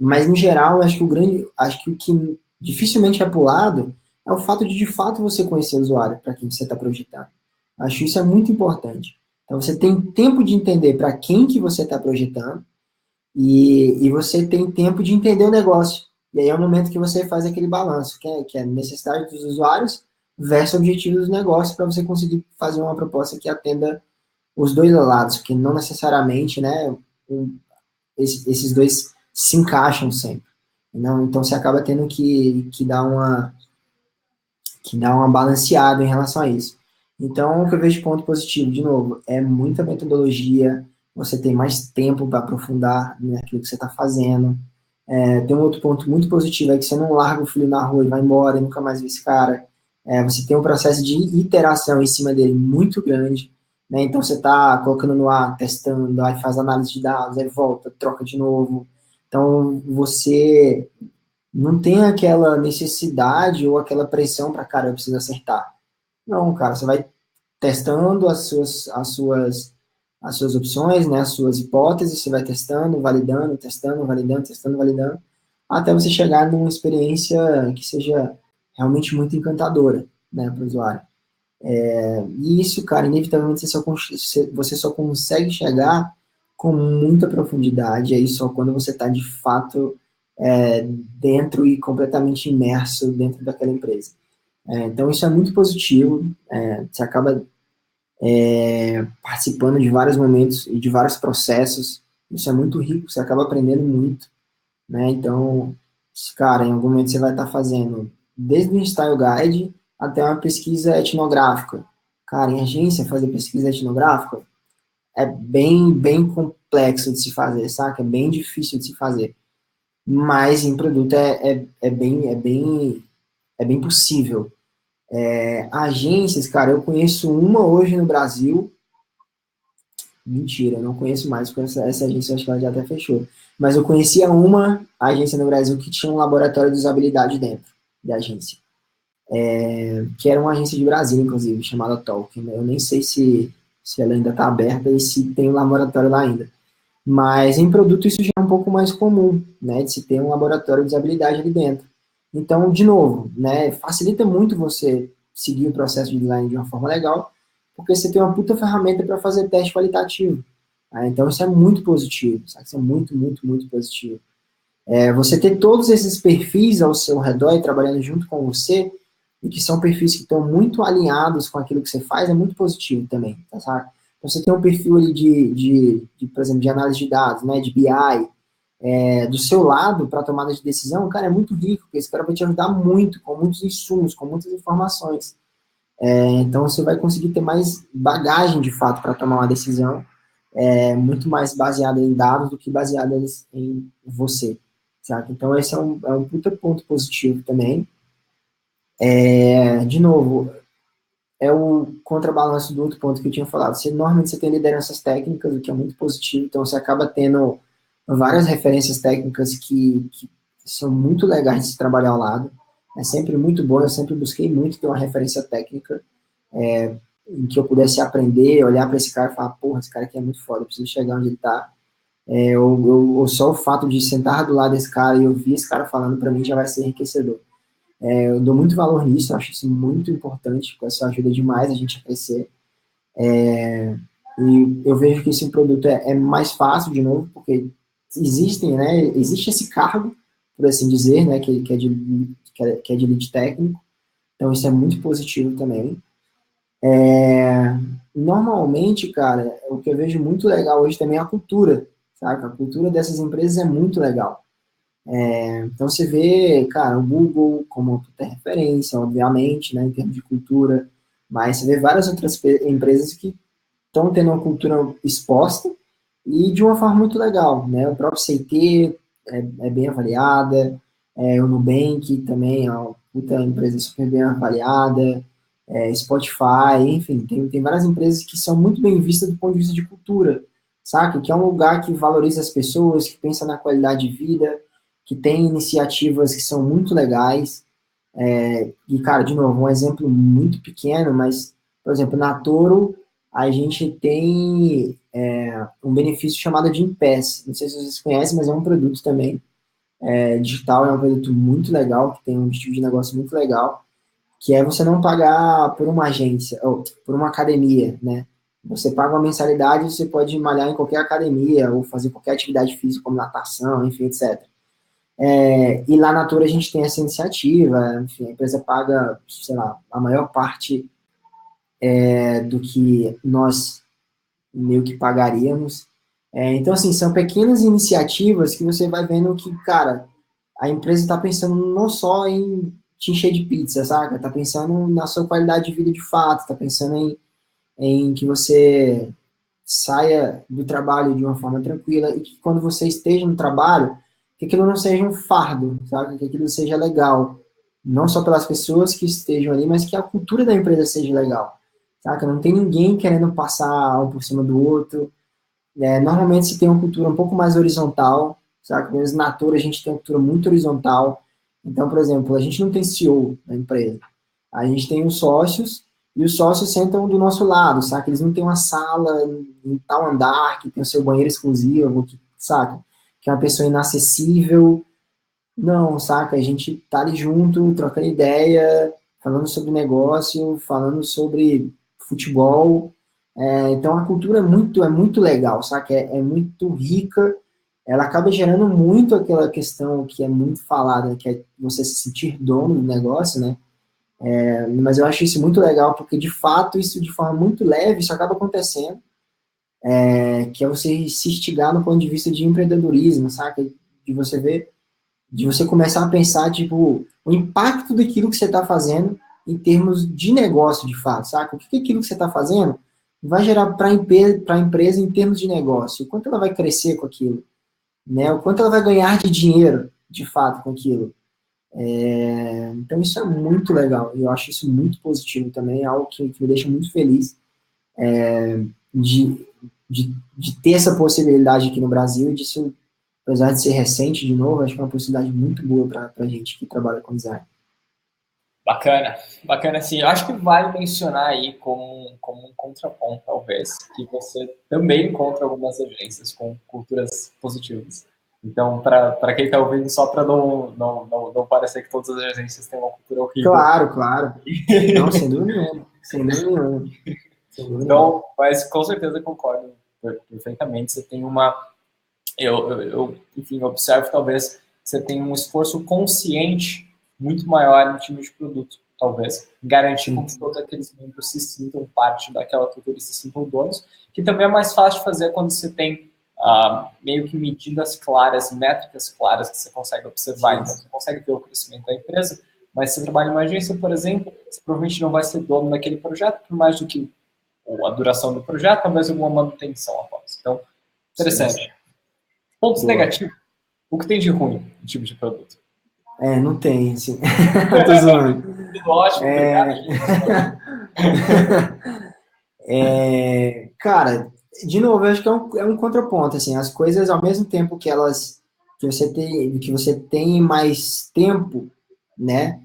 Mas, no geral, acho que o que dificilmente é pulado é o fato de fato, você conhecer o usuário para quem você está projetando. Acho isso é muito importante. Então, você tem tempo de entender para quem que você está projetando e você tem tempo de entender o negócio. E aí é o momento que você faz aquele balanço, que é a necessidade dos usuários versus o objetivo do negócio para você conseguir fazer uma proposta que atenda os dois lados, que não necessariamente, né, esses dois se encaixam sempre. Não, então você acaba tendo que dar uma balanceada em relação a isso. Então, o que eu vejo de ponto positivo, de novo, é muita metodologia, você tem mais tempo para aprofundar naquilo que você está fazendo. Tem um outro ponto muito positivo, é que você não larga o filho na rua e vai embora e nunca mais vê esse cara. Você tem um processo de iteração em cima dele muito grande, né? Então, você está colocando no ar, testando, aí faz análise de dados, aí volta, troca de novo. Então, você não tem aquela necessidade ou aquela pressão para, cara, eu preciso acertar. Não, cara, você vai testando as suas opções, né, as suas hipóteses, você vai testando, validando, testando, validando, testando, validando, até você chegar numa experiência que seja realmente muito encantadora, né, para o usuário. E isso, cara, inevitavelmente você só consegue chegar com muita profundidade, aí só quando você está de fato dentro e completamente imerso dentro daquela empresa. Então isso é muito positivo, você acaba participando de vários momentos e de vários processos, isso é muito rico, você acaba aprendendo muito, né? Então, cara, em algum momento você vai estar fazendo desde um style guide até uma pesquisa etnográfica. Cara, em agência, fazer pesquisa etnográfica é bem complexo de se fazer, saca? É bem difícil de se fazer. Mas em produto é bem possível. Agências, cara, eu conheço uma hoje no Brasil Mentira, eu não conheço mais, porque essa agência acho que ela já até fechou. Mas eu conhecia uma agência no Brasil que tinha um laboratório de usabilidade dentro da agência. Que era uma agência de Brasília, inclusive, chamada Tolkien. Eu nem sei se ela ainda está aberta e se tem um laboratório lá ainda. Mas em produto isso já é um pouco mais comum, né, de se ter um laboratório de usabilidade ali dentro. Então, de novo, né, facilita muito você seguir o processo de design de uma forma legal, porque você tem uma puta ferramenta para fazer teste qualitativo. Tá? Então, isso é muito positivo, sabe? Isso é muito, muito, muito positivo. Você ter todos esses perfis ao seu redor e trabalhando junto com você, e que são perfis que estão muito alinhados com aquilo que você faz, é muito positivo também, tá, sabe? Você tem um perfil ali por exemplo, de análise de dados, né, de BI, do seu lado para tomada de decisão, cara, é muito rico, porque esse cara vai te ajudar muito, com muitos insumos, com muitas informações. Então você vai conseguir ter mais bagagem, de fato, para tomar uma decisão, muito mais baseada em dados do que baseada em você, certo? Então esse é um puta ponto positivo também. De novo, é o contrabalanço do outro ponto que eu tinha falado. Normalmente você tem lideranças técnicas, o que é muito positivo, então você acaba tendo várias referências técnicas que são muito legais de se trabalhar ao lado. É sempre muito bom, eu sempre busquei muito ter uma referência técnica em que eu pudesse aprender, olhar para esse cara e falar, porra, esse cara aqui é muito foda, eu preciso chegar onde ele está. Ou só o fato de sentar do lado desse cara e ouvir esse cara falando, para mim já vai ser enriquecedor. Eu dou muito valor nisso, eu acho isso muito importante, porque isso ajuda demais a gente a crescer. E eu vejo que esse produto é mais fácil, de novo, porque existe esse cargo, por assim dizer, né, que é de lead técnico, então isso é muito positivo também. Normalmente, cara, o que eu vejo muito legal hoje também é a cultura, sabe? A cultura dessas empresas é muito legal. Então você vê, cara, o Google como referência, obviamente, né, em termos de cultura, mas você vê várias outras empresas que estão tendo uma cultura exposta e de uma forma muito legal, né? O próprio CT é bem avaliada, o Nubank também é uma puta empresa super bem avaliada, Spotify, enfim, tem várias empresas que são muito bem vistas do ponto de vista de cultura, saca? Que é um lugar que valoriza as pessoas, que pensa na qualidade de vida, que tem iniciativas que são muito legais. E, cara, de novo, um exemplo muito pequeno, mas, por exemplo, na Toro, a gente tem um benefício chamado de Impass. Não sei se vocês conhecem, mas é um produto também digital, é um produto muito legal, que tem um estilo de negócio muito legal, que é você não pagar por uma agência, ou por uma academia, né? Você paga uma mensalidade, você pode malhar em qualquer academia, ou fazer qualquer atividade física, como natação, enfim, etc. E lá na Tour a gente tem essa iniciativa, enfim, a empresa paga, sei lá, a maior parte do que nós meio que pagaríamos. Então, assim, são pequenas iniciativas que você vai vendo que, cara, a empresa está pensando não só em te encher de pizza, saca? Está pensando na sua qualidade de vida de fato, está pensando em que você saia do trabalho de uma forma tranquila e que quando você esteja no trabalho, que aquilo não seja um fardo, sabe? Que aquilo seja legal. Não só pelas pessoas que estejam ali, mas que a cultura da empresa seja legal, saca? Não tem ninguém querendo passar um por cima do outro. Normalmente se tem uma cultura um pouco mais horizontal, saca? Pelo menos na Natura a gente tem uma cultura muito horizontal. Então, por exemplo, a gente não tem CEO na empresa. A gente tem os sócios e os sócios sentam do nosso lado, saca? Eles não têm uma sala em tal andar que tem o seu banheiro exclusivo, saca? Que é uma pessoa inacessível. Não, saca? A gente tá ali junto, trocando ideia, falando sobre negócio, falando sobre futebol. Então a cultura é muito legal, saca? É muito rica. Ela acaba gerando muito aquela questão que é muito falada, que é você se sentir dono do negócio, né? Mas eu acho isso muito legal, porque de fato, isso de forma muito leve, isso acaba acontecendo, que é você se instigar no ponto de vista de empreendedorismo, saca? De você ver, de você começar a pensar, tipo, o impacto daquilo que você está fazendo em termos de negócio, de fato, saca? O que aquilo que você está fazendo vai gerar para a empresa em termos de negócio? O quanto ela vai crescer com aquilo, né? O quanto ela vai ganhar de dinheiro, de fato, com aquilo. Então isso é muito legal, e eu acho isso muito positivo também, é algo que me deixa muito feliz de de ter essa possibilidade aqui no Brasil, e disso, apesar de ser recente de novo, acho que é uma possibilidade muito boa para a gente que trabalha com design. Bacana, bacana sim. Eu acho que vale mencionar aí como um contraponto, talvez, que você também encontra algumas agências com culturas positivas. Então, para quem está ouvindo, só para não parecer que todas as agências têm uma cultura horrível. Claro, claro. Não, sem dúvida nenhuma. Sem dúvida nenhuma. Sem dúvida nenhuma. Então, mas com certeza concordo perfeitamente. Você tem enfim, observo talvez que você tem um esforço consciente muito maior no time de produto, talvez, garantir que todos aqueles membros se sintam parte daquela cultura e se sintam donos, que também é mais fácil de fazer quando você tem meio que medidas claras, métricas claras que você consegue observar. Então, você consegue ver o crescimento da empresa, mas se você trabalha em uma agência, por exemplo, você provavelmente não vai ser dono daquele projeto, por mais do que a duração do projeto, talvez alguma manutenção após. Então, interessante. Sim. Pontos negativos. O que tem de ruim no tipo de produto? Não tem, assim. Tô zoando. Ótimo, cara, de novo, eu acho que é um contraponto, assim, as coisas, ao mesmo tempo que você tem mais tempo, né,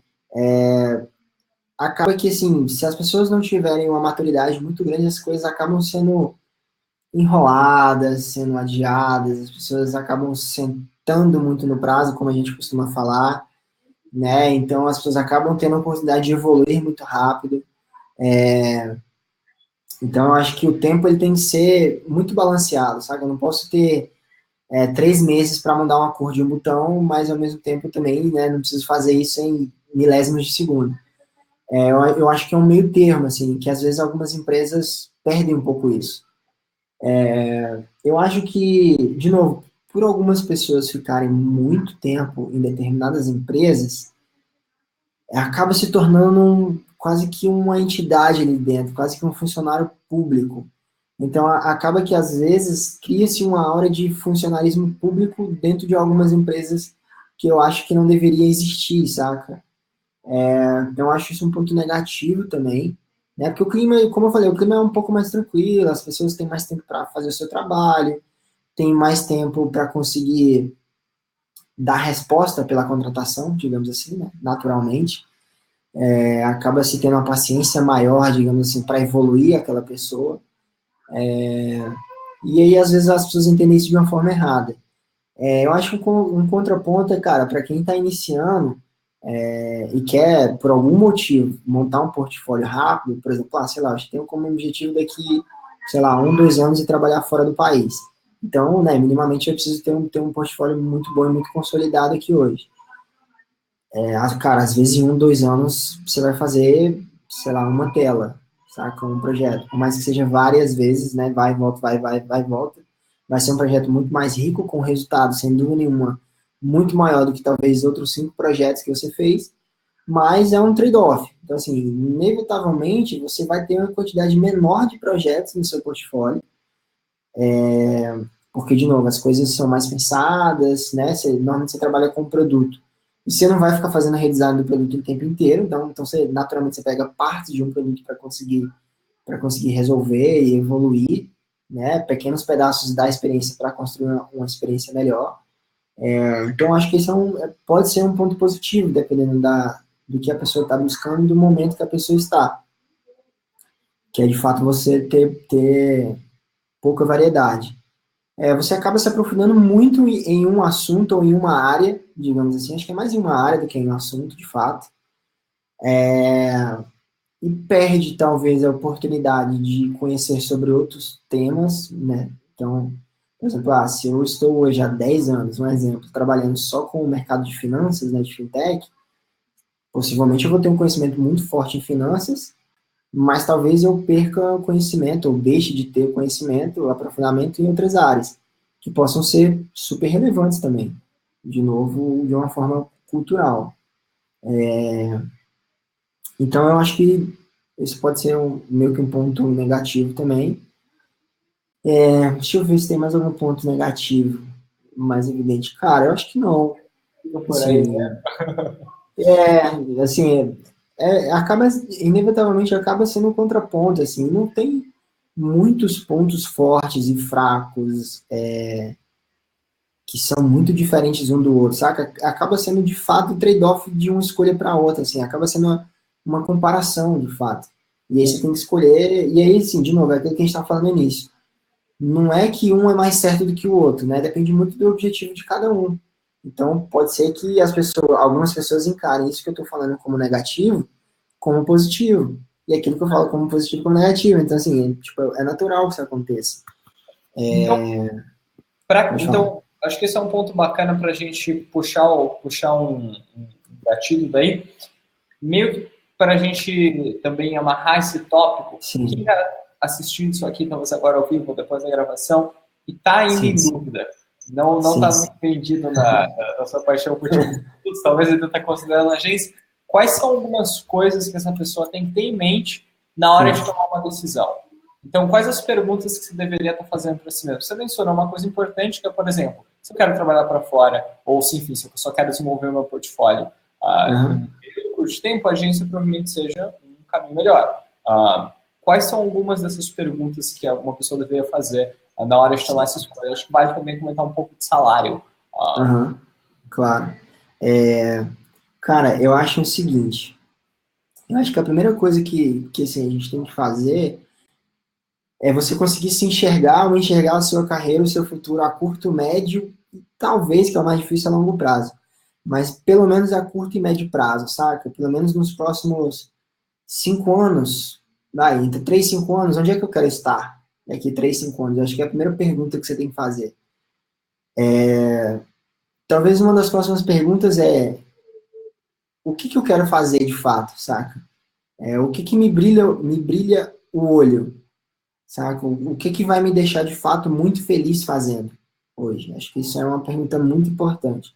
acaba que, assim, se as pessoas não tiverem uma maturidade muito grande, as coisas acabam sendo enroladas, sendo adiadas, as pessoas acabam sentando muito no prazo, como a gente costuma falar, né? Então as pessoas acabam tendo a oportunidade de evoluir muito rápido. Então eu acho que o tempo ele tem que ser muito balanceado, sabe? Eu não posso ter 3 meses para mudar uma cor de um botão, mas ao mesmo tempo também, né, não preciso fazer isso em milésimos de segundo. Eu acho que é um meio termo, assim, que às vezes algumas empresas perdem um pouco isso. Eu acho que, de novo, por algumas pessoas ficarem muito tempo em determinadas empresas, acaba se tornando quase que uma entidade ali dentro, quase que um funcionário público. Então, acaba que, às vezes, cria-se uma aura de funcionarismo público dentro de algumas empresas que eu acho que não deveria existir, saca? Então, eu acho isso um ponto negativo também, né? Porque o clima, como eu falei, o clima é um pouco mais tranquilo, as pessoas têm mais tempo para fazer o seu trabalho, têm mais tempo para conseguir dar resposta pela contratação, digamos assim, né? Naturalmente. Acaba se tendo uma paciência maior, digamos assim, para evoluir aquela pessoa. E aí, às vezes, as pessoas entendem isso de uma forma errada. Eu acho que um contraponto é, cara, para quem está iniciando e quer, por algum motivo, montar um portfólio rápido, por exemplo, sei lá, eu tenho como objetivo daqui, sei lá, 2 anos e trabalhar fora do país. Então, né, minimamente eu preciso ter um portfólio muito bom e muito consolidado aqui hoje. Cara, às vezes em 2 anos você vai fazer, sei lá, uma tela, saca? Um projeto. Por mais que seja várias vezes, né? Vai e volta, vai e volta. Vai ser um projeto muito mais rico, com resultado, sem dúvida nenhuma, muito maior do que talvez outros 5 projetos que você fez, mas é um trade-off. Então, assim, inevitavelmente você vai ter uma quantidade menor de projetos no seu portfólio, porque, de novo, as coisas são mais pensadas, né? Normalmente você trabalha com um produto. E você não vai ficar fazendo a redesign do produto o tempo inteiro, então naturalmente você pega parte de um produto para conseguir resolver e evoluir, né? Pequenos pedaços da experiência para construir uma experiência melhor. Então, acho que esse pode ser um ponto positivo, dependendo do que a pessoa está buscando e do momento que a pessoa está. Que é, de fato, você ter pouca variedade. Você acaba se aprofundando muito em um assunto ou em uma área, digamos assim, acho que é mais em uma área do que em um assunto, de fato, e perde, talvez, a oportunidade de conhecer sobre outros temas, né? Então, por exemplo, se eu estou hoje há 10 anos, um exemplo, trabalhando só com o mercado de finanças, né, de fintech, possivelmente eu vou ter um conhecimento muito forte em finanças, mas talvez eu perca o conhecimento, ou deixe de ter o conhecimento, o aprofundamento em outras áreas, que possam ser super relevantes também, de novo, de uma forma cultural. Então, eu acho que esse pode ser meio que um ponto negativo também. Deixa eu ver se tem mais algum ponto negativo mais evidente. Cara, eu acho que não. Por aí, né? Assim, inevitavelmente acaba sendo um contraponto, assim, não tem muitos pontos fortes e fracos, que são muito diferentes um do outro, saca? Acaba sendo, de fato, o trade-off de uma escolha para outra, assim, acaba sendo uma comparação, de fato. E aí você tem que escolher, e aí, assim, de novo, é aquilo que a gente estava falando no início. Não é que um é mais certo do que o outro, né? Depende muito do objetivo de cada um. Então, pode ser que algumas pessoas encarem isso que eu estou falando como negativo, como positivo. E aquilo que eu falo como positivo, como negativo. Então, assim, tipo, é natural que isso aconteça. Então, acho que esse é um ponto bacana para a gente puxar um gatilho daí, meio para a gente também amarrar esse tópico. Sim. Quem está assistindo isso aqui, talvez agora ao vivo, depois da gravação, e está ainda em dúvida, não está muito entendido na sua paixão por títulos, talvez ainda está considerando a agência, quais são algumas coisas que essa pessoa tem que ter em mente na hora de tomar uma decisão? Então, quais as perguntas que você deveria estar fazendo para si mesmo? Você mencionou uma coisa importante, que é, por exemplo, se eu quero trabalhar para fora, ou se, enfim, se eu só quero desenvolver o meu portfólio em um curto tempo, a agência provavelmente seja um caminho melhor. Quais são algumas dessas perguntas que uma pessoa deveria fazer na hora de tomar essa escolha? Acho que vale também comentar um pouco de salário. Claro. Cara, eu acho o seguinte, eu acho que a primeira coisa que assim, a gente tem que fazer é você conseguir se enxergar ou enxergar a sua carreira, o seu futuro a curto, médio, e talvez, que é o mais difícil, a longo prazo. Mas pelo menos a curto e médio prazo, saca? Pelo menos nos próximos 5 anos, entre 3 e 5 anos, onde é que eu quero estar daqui 3, 5 anos? Eu acho que é a primeira pergunta que você tem que fazer. Talvez uma das próximas perguntas é o que eu quero fazer de fato, saca? O que me brilha o olho, saca? O que vai me deixar de fato muito feliz fazendo hoje? Acho que isso é uma pergunta muito importante.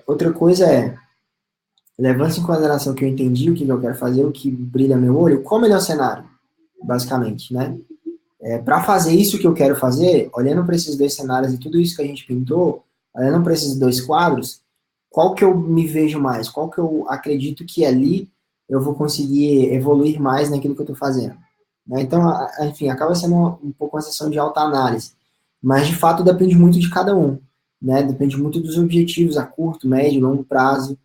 Outra coisa levando em consideração que eu entendi o que eu quero fazer, o que brilha meu olho, qual é o melhor cenário, basicamente, né? Para fazer isso que eu quero fazer, olhando para esses 2 cenários e tudo isso que a gente pintou, olhando para esses 2 quadros, qual que eu me vejo mais? Qual que eu acredito que ali eu vou conseguir evoluir mais naquilo que eu estou fazendo? Né? Então, enfim, acaba sendo um pouco uma sessão de autoanálise. Mas, de fato, depende muito de cada um. Né? Depende muito dos objetivos a curto, médio, longo prazo.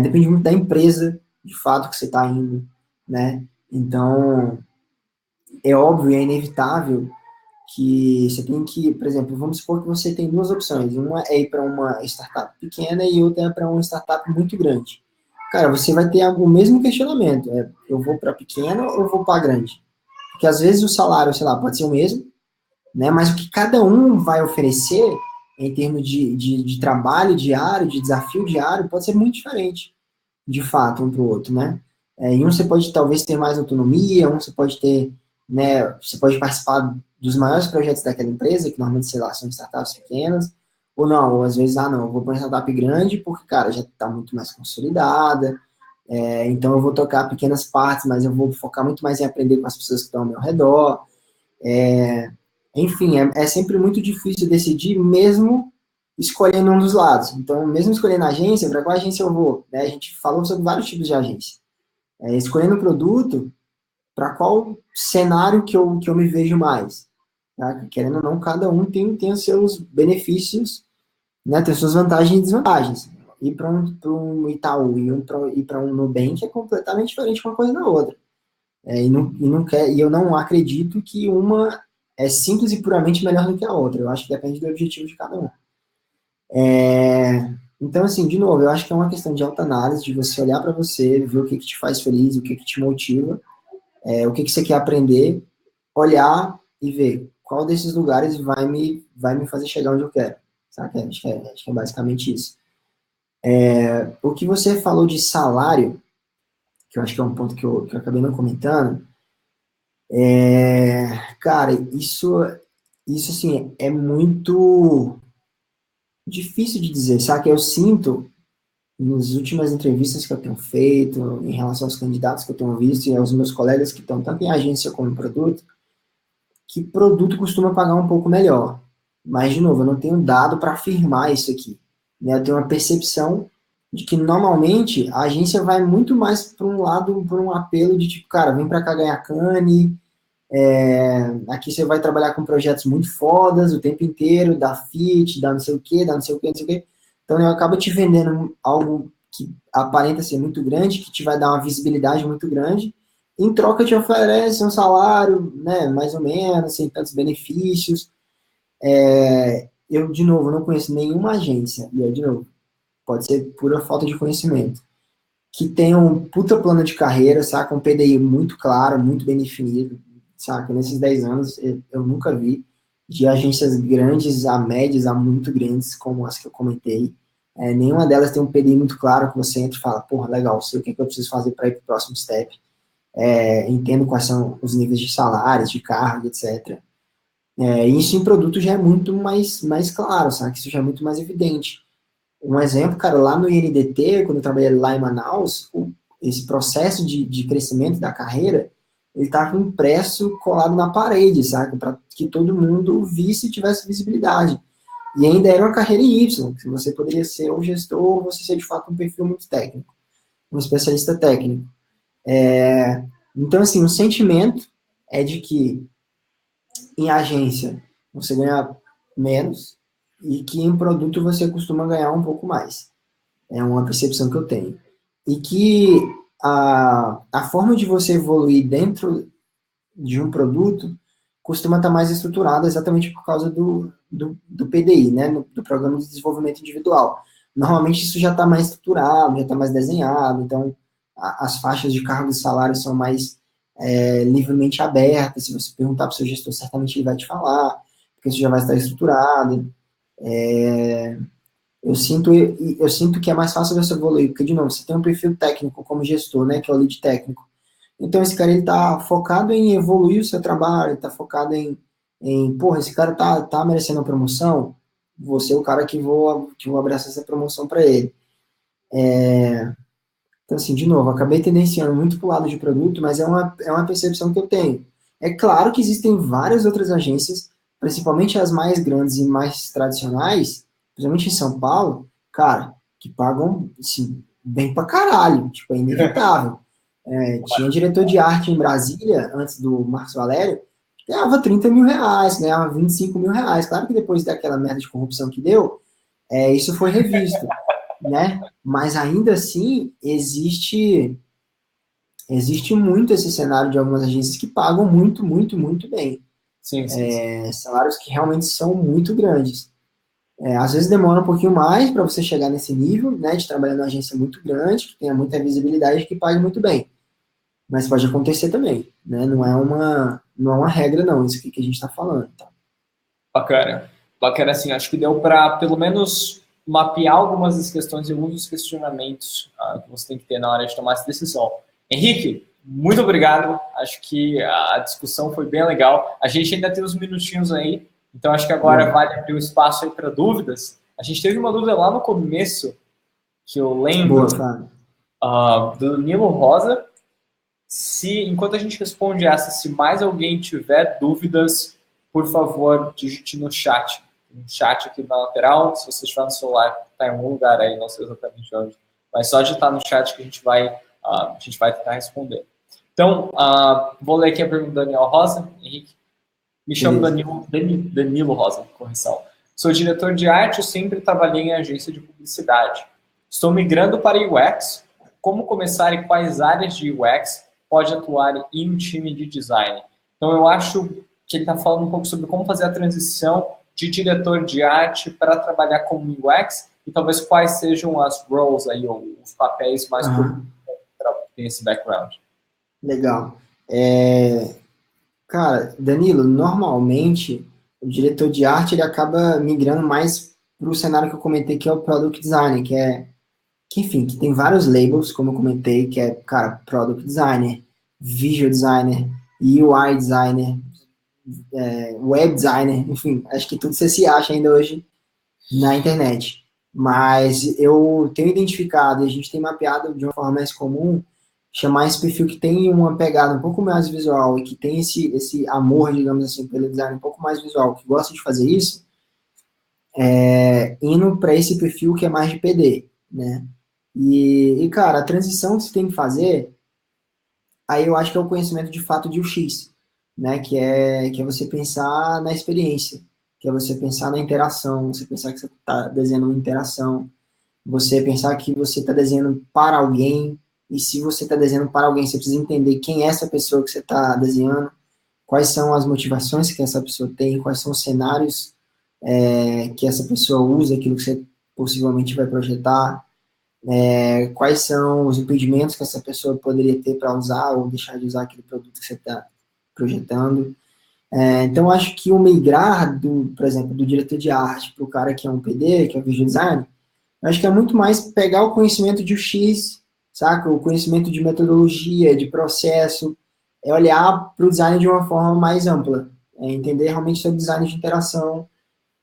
Depende muito da empresa, de fato, que você está indo. Né? Então, é óbvio, é inevitável que você tem que, por exemplo, vamos supor que você tem 2 opções. Uma é ir para uma startup pequena e outra é para uma startup muito grande. Cara, você vai ter o mesmo questionamento. Eu vou para pequena ou eu vou para grande? Porque às vezes o salário, sei lá, pode ser o mesmo, né? Mas o que cada um vai oferecer em termos de trabalho diário, de desafio diário, pode ser muito diferente, de fato, um para o outro, né? E um você pode talvez ter mais autonomia, um você pode ter, né? Você pode participar dos maiores projetos daquela empresa, que normalmente, sei lá, são startups pequenas, ou não, ou às vezes, não, eu vou para uma startup grande porque, cara, já está muito mais consolidada, então eu vou tocar pequenas partes, mas eu vou focar muito mais em aprender com as pessoas que estão ao meu redor. Enfim, é sempre muito difícil decidir, mesmo escolhendo um dos lados. Então, mesmo escolhendo a agência, para qual agência eu vou? Né? A gente falou sobre vários tipos de agência. Escolhendo o produto, para qual cenário que eu me vejo mais? Tá? Querendo ou não, cada um tem os seus benefícios, né? Tem as suas vantagens e desvantagens. Ir para um Itaú e ir para um Nubank é completamente diferente uma coisa da outra. E eu não acredito que uma é simples e puramente melhor do que a outra. Eu acho que depende do objetivo de cada um. Então, assim, de novo, eu acho que é uma questão de autoanálise, de você olhar para você, ver o que te faz feliz, o que te motiva, o que você quer aprender, olhar e ver qual desses lugares vai me fazer chegar onde eu quero. Sabe? Acho que é basicamente isso. O que você falou de salário, que eu acho que é um ponto que eu acabei não comentando, cara, isso assim, é muito difícil de dizer, sabe? Eu sinto, nas últimas entrevistas que eu tenho feito, em relação aos candidatos que eu tenho visto e aos meus colegas que estão tanto em agência como em produto, que produto costuma pagar um pouco melhor. Mas, de novo, eu não tenho dado para afirmar isso aqui. Né? Eu tenho uma percepção de que, normalmente, a agência vai muito mais para um lado, por um apelo de tipo, cara, vem para cá ganhar cane, Aqui você vai trabalhar com projetos muito fodas o tempo inteiro, dá fit, dá não sei o quê, dá não sei o quê, não sei o quê. Então, eu acabo te vendendo algo que aparenta ser muito grande, que te vai dar uma visibilidade muito grande. Em troca, te oferece um salário, né, mais ou menos, sem tantos benefícios. Eu, de novo, não conheço nenhuma agência, e de novo, pode ser pura falta de conhecimento, que tenha um puta plano de carreira, saca? Um PDI muito claro, muito bem definido, saca? Nesses 10 anos, eu nunca vi de agências grandes a médias a muito grandes, como as que eu comentei. Nenhuma delas tem um PDI muito claro que você entra e fala, porra, legal, sei o que eu preciso fazer para ir para o próximo step. Entendo quais são os níveis de salários, de cargo, etc. Isso em produto já é muito mais claro, sabe? Isso já é muito mais evidente. Um exemplo, cara, lá no INDT, quando eu trabalhei lá em Manaus, esse processo de crescimento da carreira, ele estava impresso, colado na parede, sabe? Para que todo mundo visse e tivesse visibilidade. E ainda era uma carreira em Y, que você poderia ser ou gestor, ou você ser de fato um perfil muito técnico, um especialista técnico. Então, assim, o sentimento é de que em agência você ganha menos e que em produto você costuma ganhar um pouco mais. É uma percepção que eu tenho. E que a forma de você evoluir dentro de um produto costuma estar mais estruturada exatamente por causa do PDI, né, do Programa de Desenvolvimento Individual. Normalmente isso já está mais estruturado, já está mais desenhado, então as faixas de cargo e salário são mais livremente abertas. Se você perguntar para o seu gestor, certamente ele vai te falar, porque isso já vai estar estruturado. Eu sinto que é mais fácil você evoluir, porque, de novo, você tem um perfil técnico como gestor, né, que é o lead técnico. Então, esse cara, ele tá focado em evoluir o seu trabalho, ele tá focado porra, esse cara tá merecendo uma promoção, vou ser o cara que vou abraçar essa promoção para ele. Então, assim, de novo, acabei tendenciando muito pro lado de produto, mas é uma percepção que eu tenho. É claro que existem várias outras agências, principalmente as mais grandes e mais tradicionais, principalmente em São Paulo, cara, que pagam, assim, bem pra caralho, tipo, é inevitável. Tinha diretor de arte em Brasília, antes do Marcos Valério, que ganhava 30 mil reais, ganhava 25 mil reais. Claro que depois daquela merda de corrupção que deu, isso foi revisto, né? Mas ainda assim, existe muito esse cenário de algumas agências que pagam muito, muito, muito bem. Sim, sim, sim. Salários que realmente são muito grandes. Às vezes demora um pouquinho mais para você chegar nesse nível, né, de trabalhar numa agência muito grande, que tenha muita visibilidade, que pague muito bem. Mas pode acontecer também, né? Não é uma regra, não, isso aqui que a gente está falando. Tá? Bacana. Bacana, assim, acho que deu para, pelo menos, mapear algumas das questões e alguns dos questionamentos que você tem que ter na hora de tomar essa decisão. Henrique, muito obrigado. Acho que a discussão foi bem legal. A gente ainda tem uns minutinhos aí, então acho que agora vale abrir o espaço aí para dúvidas. A gente teve uma dúvida lá no começo, que eu lembro, Boa, Fábio. do Nilo Rosa. Enquanto a gente responde essa, se mais alguém tiver dúvidas, por favor, digite no chat. Tem um chat aqui na lateral. Se você estiver no celular, está em algum lugar aí, não sei exatamente onde. Mas só digitar no chat que a gente vai tentar responder. Então, vou ler aqui a pergunta do Daniel Rosa. Henrique, me chamo Danilo Rosa, correção. Sou diretor de arte e sempre trabalhei em agência de publicidade. Estou migrando para UX. Como começar e quais áreas de UX pode atuar em um time de design? Então, eu acho que ele está falando um pouco sobre como fazer a transição de diretor de arte para trabalhar como UX e talvez quais sejam as roles aí, ou os papéis mais comuns para ter esse background. Legal. Cara, Danilo, normalmente o diretor de arte ele acaba migrando mais para o cenário que eu comentei, que é o Product Designer, enfim, que tem vários labels, como eu comentei, que é, cara, Product Designer, Visual Designer, UI Designer, Web Designer, enfim, acho que tudo você se acha ainda hoje na internet. Mas eu tenho identificado, e a gente tem mapeado de uma forma mais comum, chamar esse perfil que tem uma pegada um pouco mais visual e que tem esse amor, digamos assim, pelo design um pouco mais visual, que gosta de fazer isso, indo para esse perfil que é mais de PD, né? Cara, a transição que você tem que fazer, aí eu acho que é o conhecimento de fato de UX, né, que é você pensar na experiência, que é você pensar na interação, você pensar que você está desenhando uma interação, você pensar que você está desenhando para alguém, e se você está desenhando para alguém, você precisa entender quem é essa pessoa que você está desenhando, quais são as motivações que essa pessoa tem, quais são os cenários que essa pessoa usa, aquilo que você possivelmente vai projetar, quais são os impedimentos que essa pessoa poderia ter para usar ou deixar de usar aquele produto que você está projetando. Então, eu acho que o migrar, por exemplo, do diretor de arte para o cara que é um PD, que é o visual design, eu acho que é muito mais pegar o conhecimento de UX, saca? O conhecimento de metodologia, de processo, é olhar para o design de uma forma mais ampla, entender realmente sobre design de interação,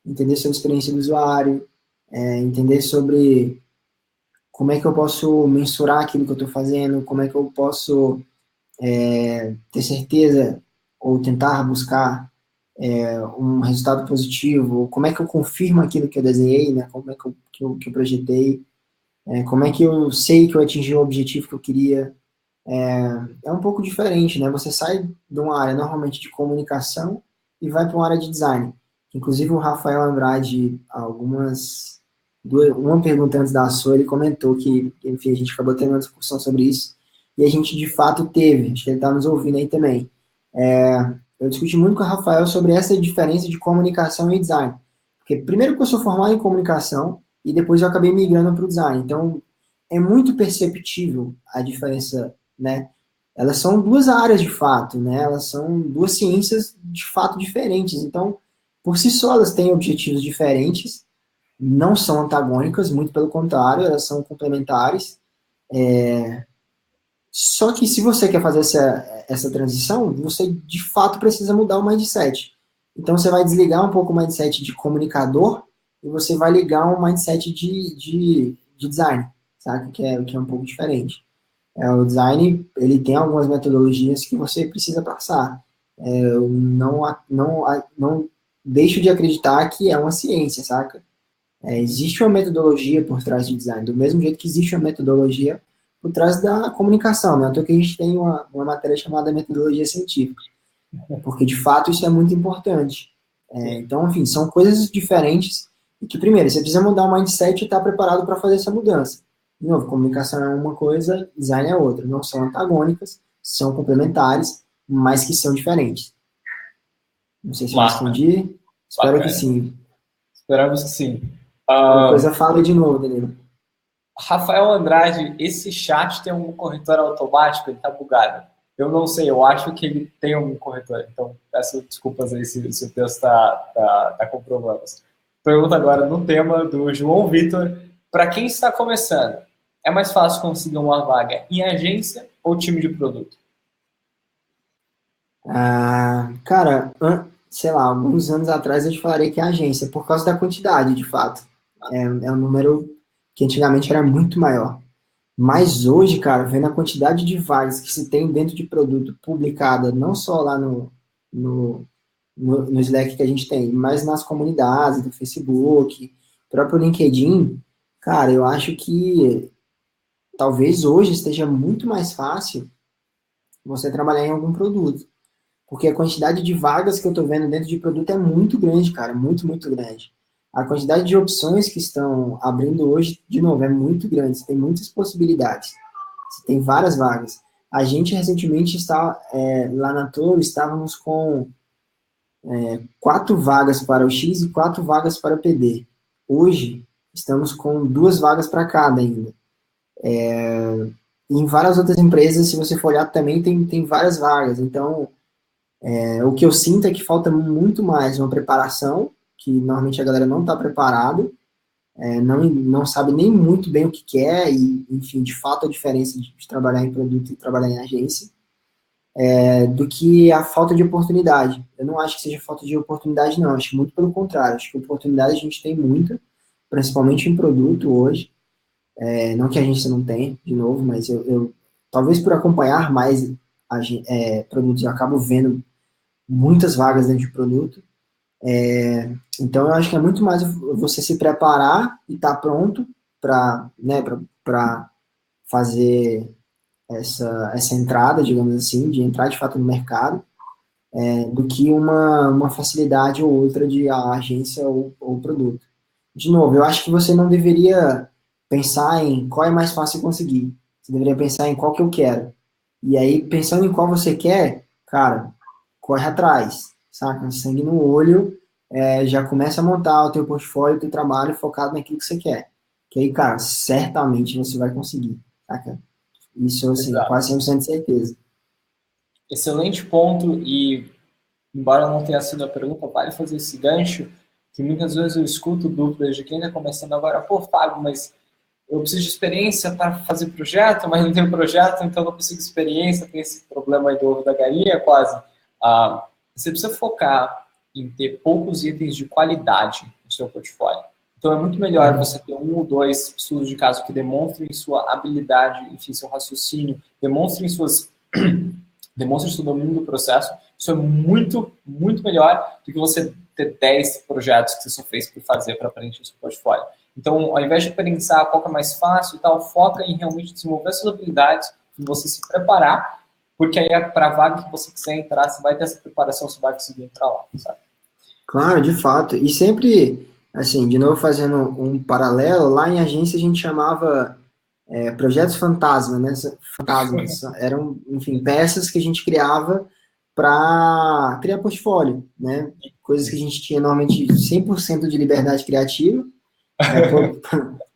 entender sobre a experiência do usuário, entender sobre como é que eu posso mensurar aquilo que eu estou fazendo, como é que eu posso ter certeza ou tentar buscar um resultado positivo, como é que eu confirmo aquilo que eu desenhei, né? Como é que eu projetei, como é que eu sei que eu atingi o objetivo que eu queria. É um pouco diferente, né? Você sai de uma área normalmente de comunicação e vai para uma área de design. Inclusive o Rafael Andrade, uma pergunta antes da sua, ele comentou que, enfim, a gente acabou tendo uma discussão sobre isso, e a gente de fato teve, acho que ele está nos ouvindo aí também. Eu discuti muito com o Rafael sobre essa diferença de comunicação e design. Porque primeiro que eu sou formado em comunicação e depois eu acabei migrando para o design. Então, é muito perceptível a diferença, né? Elas são duas áreas de fato, né? Elas são duas ciências de fato diferentes. Então, por si só, elas têm objetivos diferentes, não são antagônicas, muito pelo contrário, elas são complementares. Só que se você quer fazer essa transição, você de fato precisa mudar o mindset. Então você vai desligar um pouco o mindset de comunicador e você vai ligar um mindset de design, sabe? Que é um pouco diferente. O design, ele tem algumas metodologias que você precisa passar. Eu não deixo de acreditar que é uma ciência, saca? Existe uma metodologia por trás do design, do mesmo jeito que existe uma metodologia por trás da comunicação, né? Então que a gente tem uma matéria chamada metodologia científica, porque de fato isso é muito importante. Então, enfim, são coisas diferentes e que, primeiro, você precisa mudar o mindset e estar preparado para fazer essa mudança. De novo, comunicação é uma coisa, design é outra. Não são antagônicas, são complementares, mas que são diferentes. Não sei se eu respondi. Espero que sim. Esperamos que sim. Qualquer coisa, fala de novo, Danilo. Rafael Andrade, esse chat tem um corretor automático, ele tá bugado. Eu não sei, eu acho que ele tem um corretor. Então, peço desculpas aí se o texto está com problemas. Pergunta agora no tema do João Vitor. Para quem está começando, é mais fácil conseguir uma vaga em agência ou time de produto? Cara, sei lá, alguns anos atrás eu te falaria que é agência, por causa da quantidade, de fato. É um número que antigamente era muito maior. Mas hoje, cara, vendo a quantidade de vagas que se tem dentro de produto publicada, não só lá no Slack que a gente tem, mas nas comunidades do Facebook, próprio LinkedIn, cara, eu acho que talvez hoje esteja muito mais fácil você trabalhar em algum produto. Porque a quantidade de vagas que eu estou vendo dentro de produto é muito grande, cara, muito, muito grande. A quantidade de opções que estão abrindo hoje, de novo, é muito grande. Você tem muitas possibilidades. Você tem várias vagas. A gente recentemente está lá na Toro, estávamos com 4 vagas para o X e 4 vagas para o PD. Hoje, estamos com 2 vagas para cada ainda. E em várias outras empresas, se você for olhar, também tem várias vagas. Então, o que eu sinto é que falta muito mais uma preparação, que normalmente a galera não está preparada, não sabe nem muito bem o que quer, e, enfim, de fato a diferença de trabalhar em produto e trabalhar em agência, do que a falta de oportunidade. Eu não acho que seja falta de oportunidade, não, acho que muito pelo contrário, acho que oportunidade a gente tem muita, principalmente em produto hoje, não que a agência não tenha, de novo, mas eu talvez por acompanhar mais produtos, eu acabo vendo muitas vagas dentro de produto. Então, eu acho que é muito mais você se preparar e estar pronto para fazer essa entrada, digamos assim, de entrar de fato no mercado, do que uma facilidade ou outra de a agência ou produto. De novo, eu acho que você não deveria pensar em qual é mais fácil conseguir. Você deveria pensar em qual que eu quero. E aí, pensando em qual você quer, cara, corre atrás, saca? Sangue no olho, já começa a montar o teu portfólio, o teu trabalho focado naquilo que você quer. Que aí, cara, certamente você vai conseguir, saca? Isso, assim, Exato. quase 100% de certeza. Excelente ponto e, embora não tenha sido a pergunta, vale fazer esse gancho, que muitas vezes eu escuto dúvidas de quem está começando agora, pô, Fábio, mas eu preciso de experiência para fazer projeto, mas não tenho projeto, então não consigo experiência, tem esse problema aí do ovo da galinha, quase. Você precisa focar em ter poucos itens de qualidade no seu portfólio. Então é muito melhor você ter um ou dois estudos de caso que demonstrem sua habilidade, enfim, seu raciocínio, demonstrem demonstre seu domínio do processo. Isso é muito, muito melhor do que você ter 10 projetos que você só fez por fazer para preencher o seu portfólio. Então, ao invés de pensar qual que é mais fácil e tal, foca em realmente desenvolver suas habilidades, em você se preparar, porque aí para a vaga que você quiser entrar, você vai ter essa preparação, você vai conseguir entrar lá, sabe? Claro, de fato. E sempre, assim, de novo fazendo um paralelo, lá em agência a gente chamava projetos fantasma, né? Fantasmas. Eram, enfim, peças que a gente criava para criar portfólio, né? Coisas que a gente tinha normalmente 100% de liberdade criativa,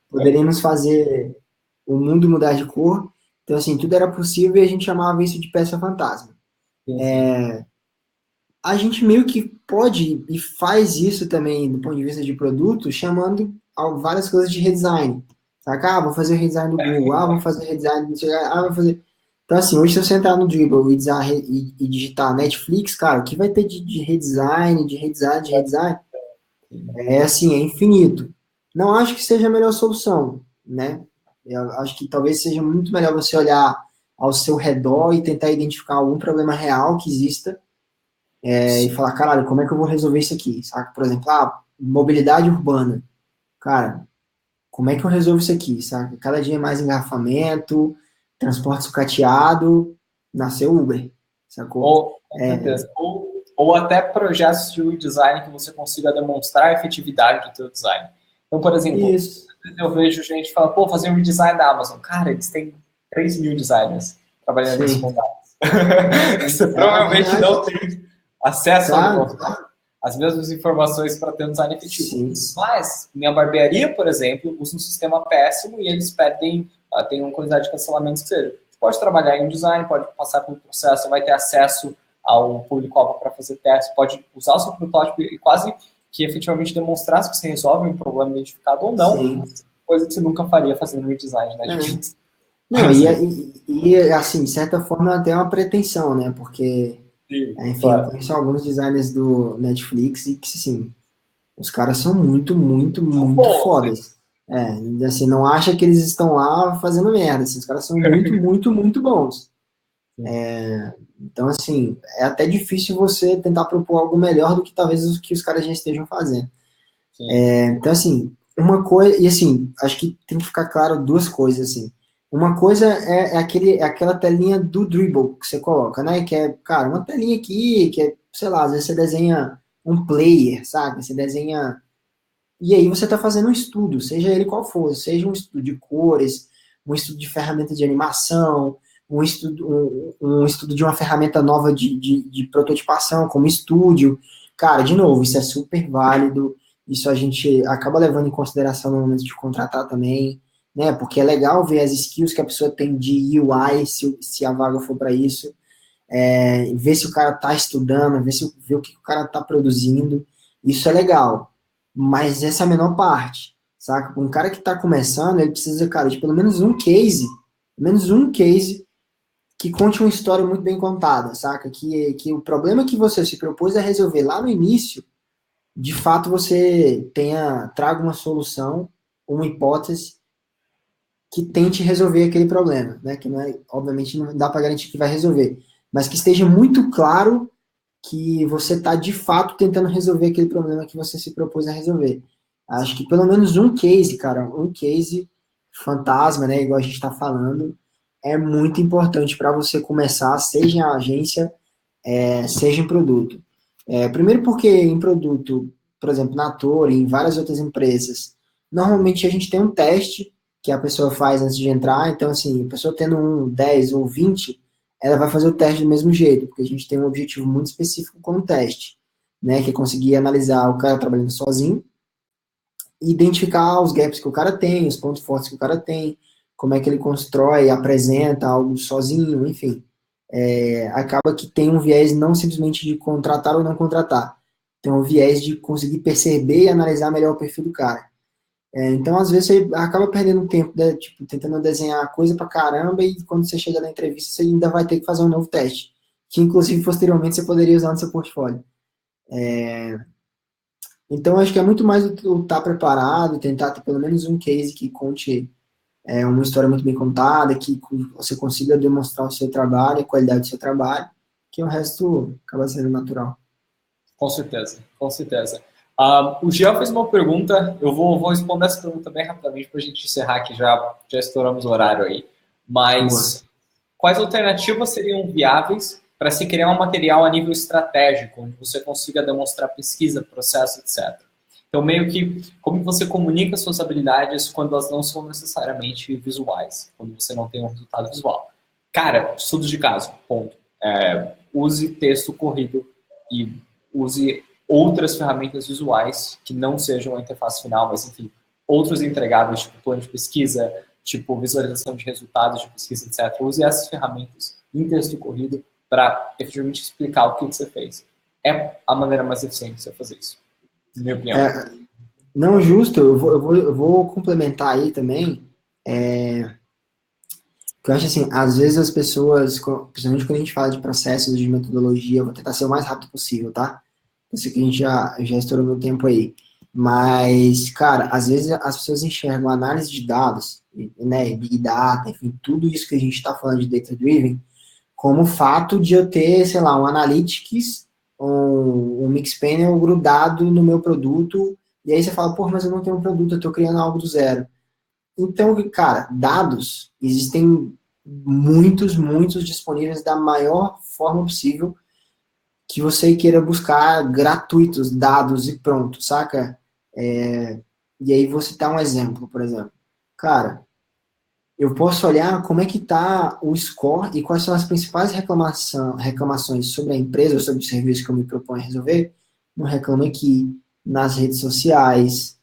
poderíamos fazer o mundo mudar de cor. Então, assim, tudo era possível e a gente chamava isso de peça fantasma. A gente meio que pode e faz isso também do ponto de vista de produto, chamando várias coisas de redesign. Saca? Vou fazer redesign do Google, vou fazer redesign do... vou fazer... Então, assim, hoje se você entrar no Dribble e digitar Netflix, cara, o que vai ter de redesign, assim, é infinito. Não acho que seja a melhor solução, né? Eu acho que talvez seja muito melhor você olhar ao seu redor e tentar identificar algum problema real que exista e falar, caralho, como é que eu vou resolver isso aqui? Saca? Por exemplo, mobilidade urbana. Cara, como é que eu resolvo isso aqui? Saca? Cada dia mais engarrafamento, transporte sucateado, nasceu Uber, sacou? Com certeza. Ou até projetos de design que você consiga demonstrar a efetividade do seu design. Então, por exemplo, Isso. eu vejo gente falando, pô, fazer um redesign da Amazon. Cara, eles têm 3 mil designers trabalhando nisso com dados. Você provavelmente não tem acesso às mesmas informações para ter um design efetivo. Sim. Mas, minha barbearia, por exemplo, usa um sistema péssimo e eles pedem, tem uma quantidade de cancelamentos que seja. Você pode trabalhar em design, pode passar pelo processo, vai ter acesso ao público-alvo para fazer testes, pode usar o seu protótipo e quase que efetivamente demonstrar se você resolve um problema identificado ou não, Sim. coisa que você nunca faria fazendo redesign, né? Não, assim, de certa forma, até uma pretensão, né? Porque, enfim, eu conheço alguns designers do Netflix e que, assim, os caras são muito, muito, muito fodas. Assim, não acha que eles estão lá fazendo merda. Assim, os caras são muito, muito, muito bons. Então, assim, é até difícil você tentar propor algo melhor do que talvez o que os caras já estejam fazendo. Então, assim, uma coisa... E, assim, acho que tem que ficar claro duas coisas, assim. Uma coisa é aquela telinha do Dribble que você coloca, né? Que é, cara, uma telinha aqui, que é, sei lá, às vezes você desenha um player, sabe? Você desenha... E aí você está fazendo um estudo, seja ele qual for, seja um estudo de cores, um estudo de ferramenta de animação, um estudo de uma ferramenta nova de prototipação, como Studio. Cara, de novo, isso é super válido, isso a gente acaba levando em consideração no momento de contratar também, né? Porque é legal ver as skills que a pessoa tem de UI, se a vaga for para isso, ver se o cara está estudando, ver o que o cara está produzindo, isso é legal. Mas essa é a menor parte, saca? Um cara que está começando, ele precisa, cara, de pelo menos um case que conte uma história muito bem contada, saca? Que o problema que você se propôs a resolver lá no início, de fato você traga uma solução, uma hipótese que tente resolver aquele problema, né? Que não é, obviamente não dá para garantir que vai resolver, mas que esteja muito claro que você está de fato tentando resolver aquele problema que você se propôs a resolver. Acho que pelo menos um case, cara, um case fantasma, né, igual a gente está falando, é muito importante para você começar, seja em agência, seja em produto. Primeiro porque em produto, por exemplo, na Torre, em várias outras empresas, normalmente a gente tem um teste que a pessoa faz antes de entrar, então assim, a pessoa tendo 10 ou 20, ela vai fazer o teste do mesmo jeito, porque a gente tem um objetivo muito específico com o teste, né, que é conseguir analisar o cara trabalhando sozinho, e identificar os gaps que o cara tem, os pontos fortes que o cara tem, como é que ele constrói, apresenta algo sozinho, enfim. Acaba que tem um viés não simplesmente de contratar ou não contratar, tem um viés de conseguir perceber e analisar melhor o perfil do cara. Então, às vezes, você acaba perdendo tempo, né, tipo, tentando desenhar coisa pra caramba, e quando você chega na entrevista, você ainda vai ter que fazer um novo teste, que inclusive, posteriormente, você poderia usar no seu portfólio. Então, acho que é muito mais o estar preparado, tentar ter pelo menos um case que conte uma história muito bem contada, que você consiga demonstrar o seu trabalho, a qualidade do seu trabalho, que o resto acaba sendo natural. Com certeza, com certeza. O Jean fez uma pergunta, eu vou responder essa pergunta bem rapidamente para a gente encerrar, que já estouramos o horário aí. Mas quais alternativas seriam viáveis para se criar um material a nível estratégico, onde você consiga demonstrar pesquisa, processo, etc. Então, meio que, como você comunica suas habilidades quando elas não são necessariamente visuais, quando você não tem um resultado visual. Cara, estudos de caso, ponto. Use texto corrido e use outras ferramentas visuais que não sejam a interface final, mas, enfim, outros entregáveis, tipo plano de pesquisa, tipo visualização de resultados de pesquisa, etc. Use essas ferramentas em texto corrido para efetivamente explicar o que você fez. É a maneira mais eficiente de você fazer isso, na minha opinião. Não, justo, eu vou complementar aí também, que eu acho assim, às vezes as pessoas, principalmente quando a gente fala de processos, de metodologia, eu vou tentar ser o mais rápido possível, tá? Eu sei que a gente já estourou meu tempo aí. Mas, cara, às vezes as pessoas enxergam a análise de dados, né, Big Data, enfim, tudo isso que a gente está falando de Data Driven, como o fato de eu ter, sei lá, um Analytics, um Mixpanel grudado no meu produto, e aí você fala, pô, mas eu não tenho um produto, eu estou criando algo do zero. Então, cara, dados, existem muitos disponíveis da maior forma possível que você queira buscar gratuitos, dados e pronto, saca? E aí você dá um exemplo, por exemplo. Cara, eu posso olhar como é que está o score e quais são as principais reclamações sobre a empresa, ou sobre o serviço que eu me proponho a resolver, no Reclame Aqui, nas redes sociais,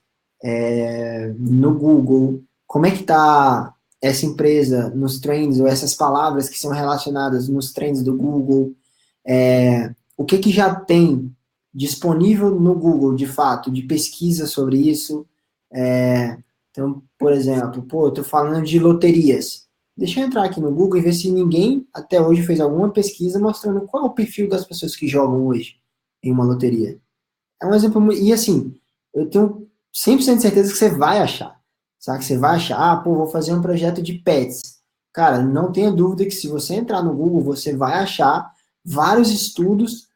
no Google, como é que está essa empresa nos trends, ou essas palavras que são relacionadas nos trends do Google, o que já tem disponível no Google, de fato, de pesquisa sobre isso. Então, por exemplo, eu estou falando de loterias. Deixa eu entrar aqui no Google e ver se ninguém até hoje fez alguma pesquisa mostrando qual é o perfil das pessoas que jogam hoje em uma loteria. É um exemplo, e assim, eu tenho 100% de certeza que você vai achar. Sabe? Que você vai achar, vou fazer um projeto de pets. Cara, não tenha dúvida que se você entrar no Google, você vai achar vários estudos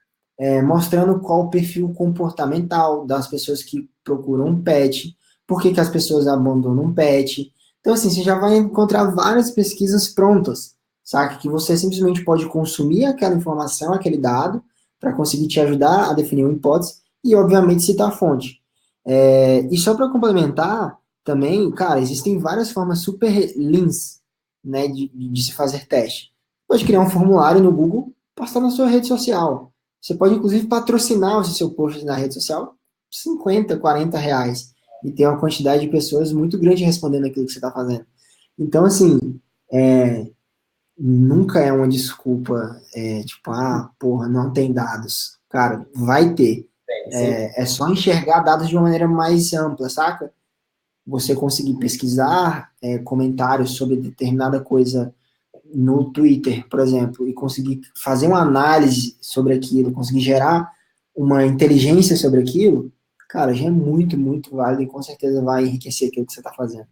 mostrando qual o perfil comportamental das pessoas que procuram um pet, por que as pessoas abandonam um pet. Então, assim, você já vai encontrar várias pesquisas prontas, sabe? Que você simplesmente pode consumir aquela informação, aquele dado, para conseguir te ajudar a definir uma hipótese e, obviamente, citar a fonte. E só para complementar, também, cara, existem várias formas super leans, né, de se fazer teste. Pode criar um formulário no Google, postar na sua rede social. Você pode, inclusive, patrocinar o seu post na rede social, 50, 40 reais, e ter uma quantidade de pessoas muito grande respondendo aquilo que você está fazendo. Então, assim, nunca é uma desculpa, não tem dados. Cara, vai ter. É só enxergar dados de uma maneira mais ampla, saca? Você conseguir pesquisar comentários sobre determinada coisa no Twitter, por exemplo, e conseguir fazer uma análise sobre aquilo, conseguir gerar uma inteligência sobre aquilo, cara, já é muito válido e com certeza vai enriquecer aquilo que você está fazendo.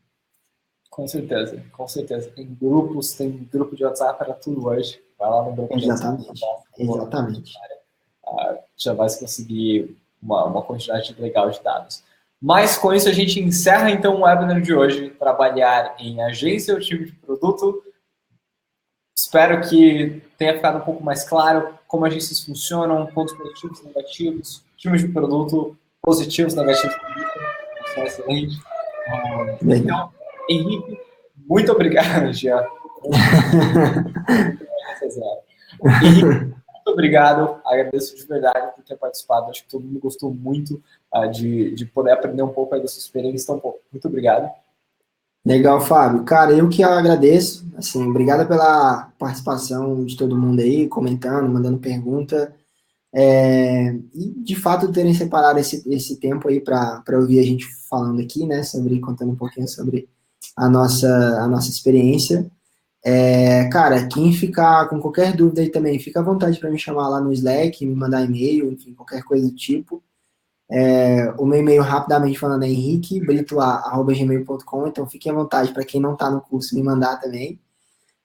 Com certeza, com certeza. Tem grupo de WhatsApp para tudo hoje. Vai lá no grupo de WhatsApp. Exatamente. Já vai conseguir uma quantidade legal de dados. Mas com isso a gente encerra então o webinar de hoje, trabalhar em agência ou time de produto. Espero que tenha ficado um pouco mais claro como agências funcionam, pontos positivos, negativos, times de produto positivos, negativos, isso é excelente. Legal. Então, Henrique, muito obrigado, Jean. Henrique, muito obrigado, agradeço de verdade por ter participado, acho que todo mundo gostou muito de poder aprender um pouco aí da sua experiência, então, pô, muito obrigado. Legal, Fábio. Cara, eu que agradeço. Assim, obrigado pela participação de todo mundo aí, comentando, mandando pergunta. E de fato terem separado esse tempo aí para ouvir a gente falando aqui, né? Contando um pouquinho sobre a nossa experiência. Cara, quem ficar com qualquer dúvida aí também, fica à vontade para me chamar lá no Slack, me mandar e-mail, enfim, qualquer coisa do tipo. O meu e-mail, rapidamente falando, é henriquebritoa@gmail.com, então fiquem à vontade para quem não está no curso me mandar também.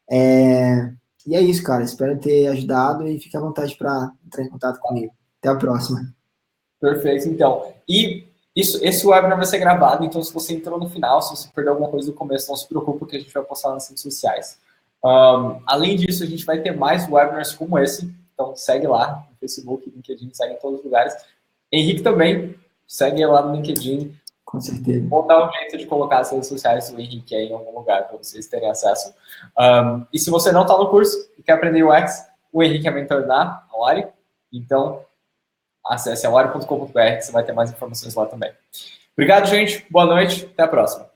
E é isso, cara. Espero ter ajudado e fique à vontade para entrar em contato comigo. Até a próxima. Perfeito, então. E esse webinar vai ser gravado, então se você entrou no final, se você perdeu alguma coisa do começo, não se preocupe que a gente vai postar nas redes sociais. Além disso, a gente vai ter mais webinars como esse, então segue lá no Facebook, LinkedIn, segue em todos os lugares. Henrique também, segue lá no LinkedIn. Com certeza. Vou dar um jeito de colocar as redes sociais do Henrique aí em algum lugar para vocês terem acesso. E se você não está no curso e quer aprender UX, o Henrique é mentor da Awari, então acesse awari.com.br que você vai ter mais informações lá também. Obrigado, gente. Boa noite. Até a próxima.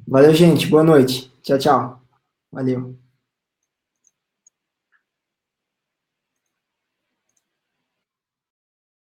Valeu, gente. Boa noite. Tchau, tchau. Valeu.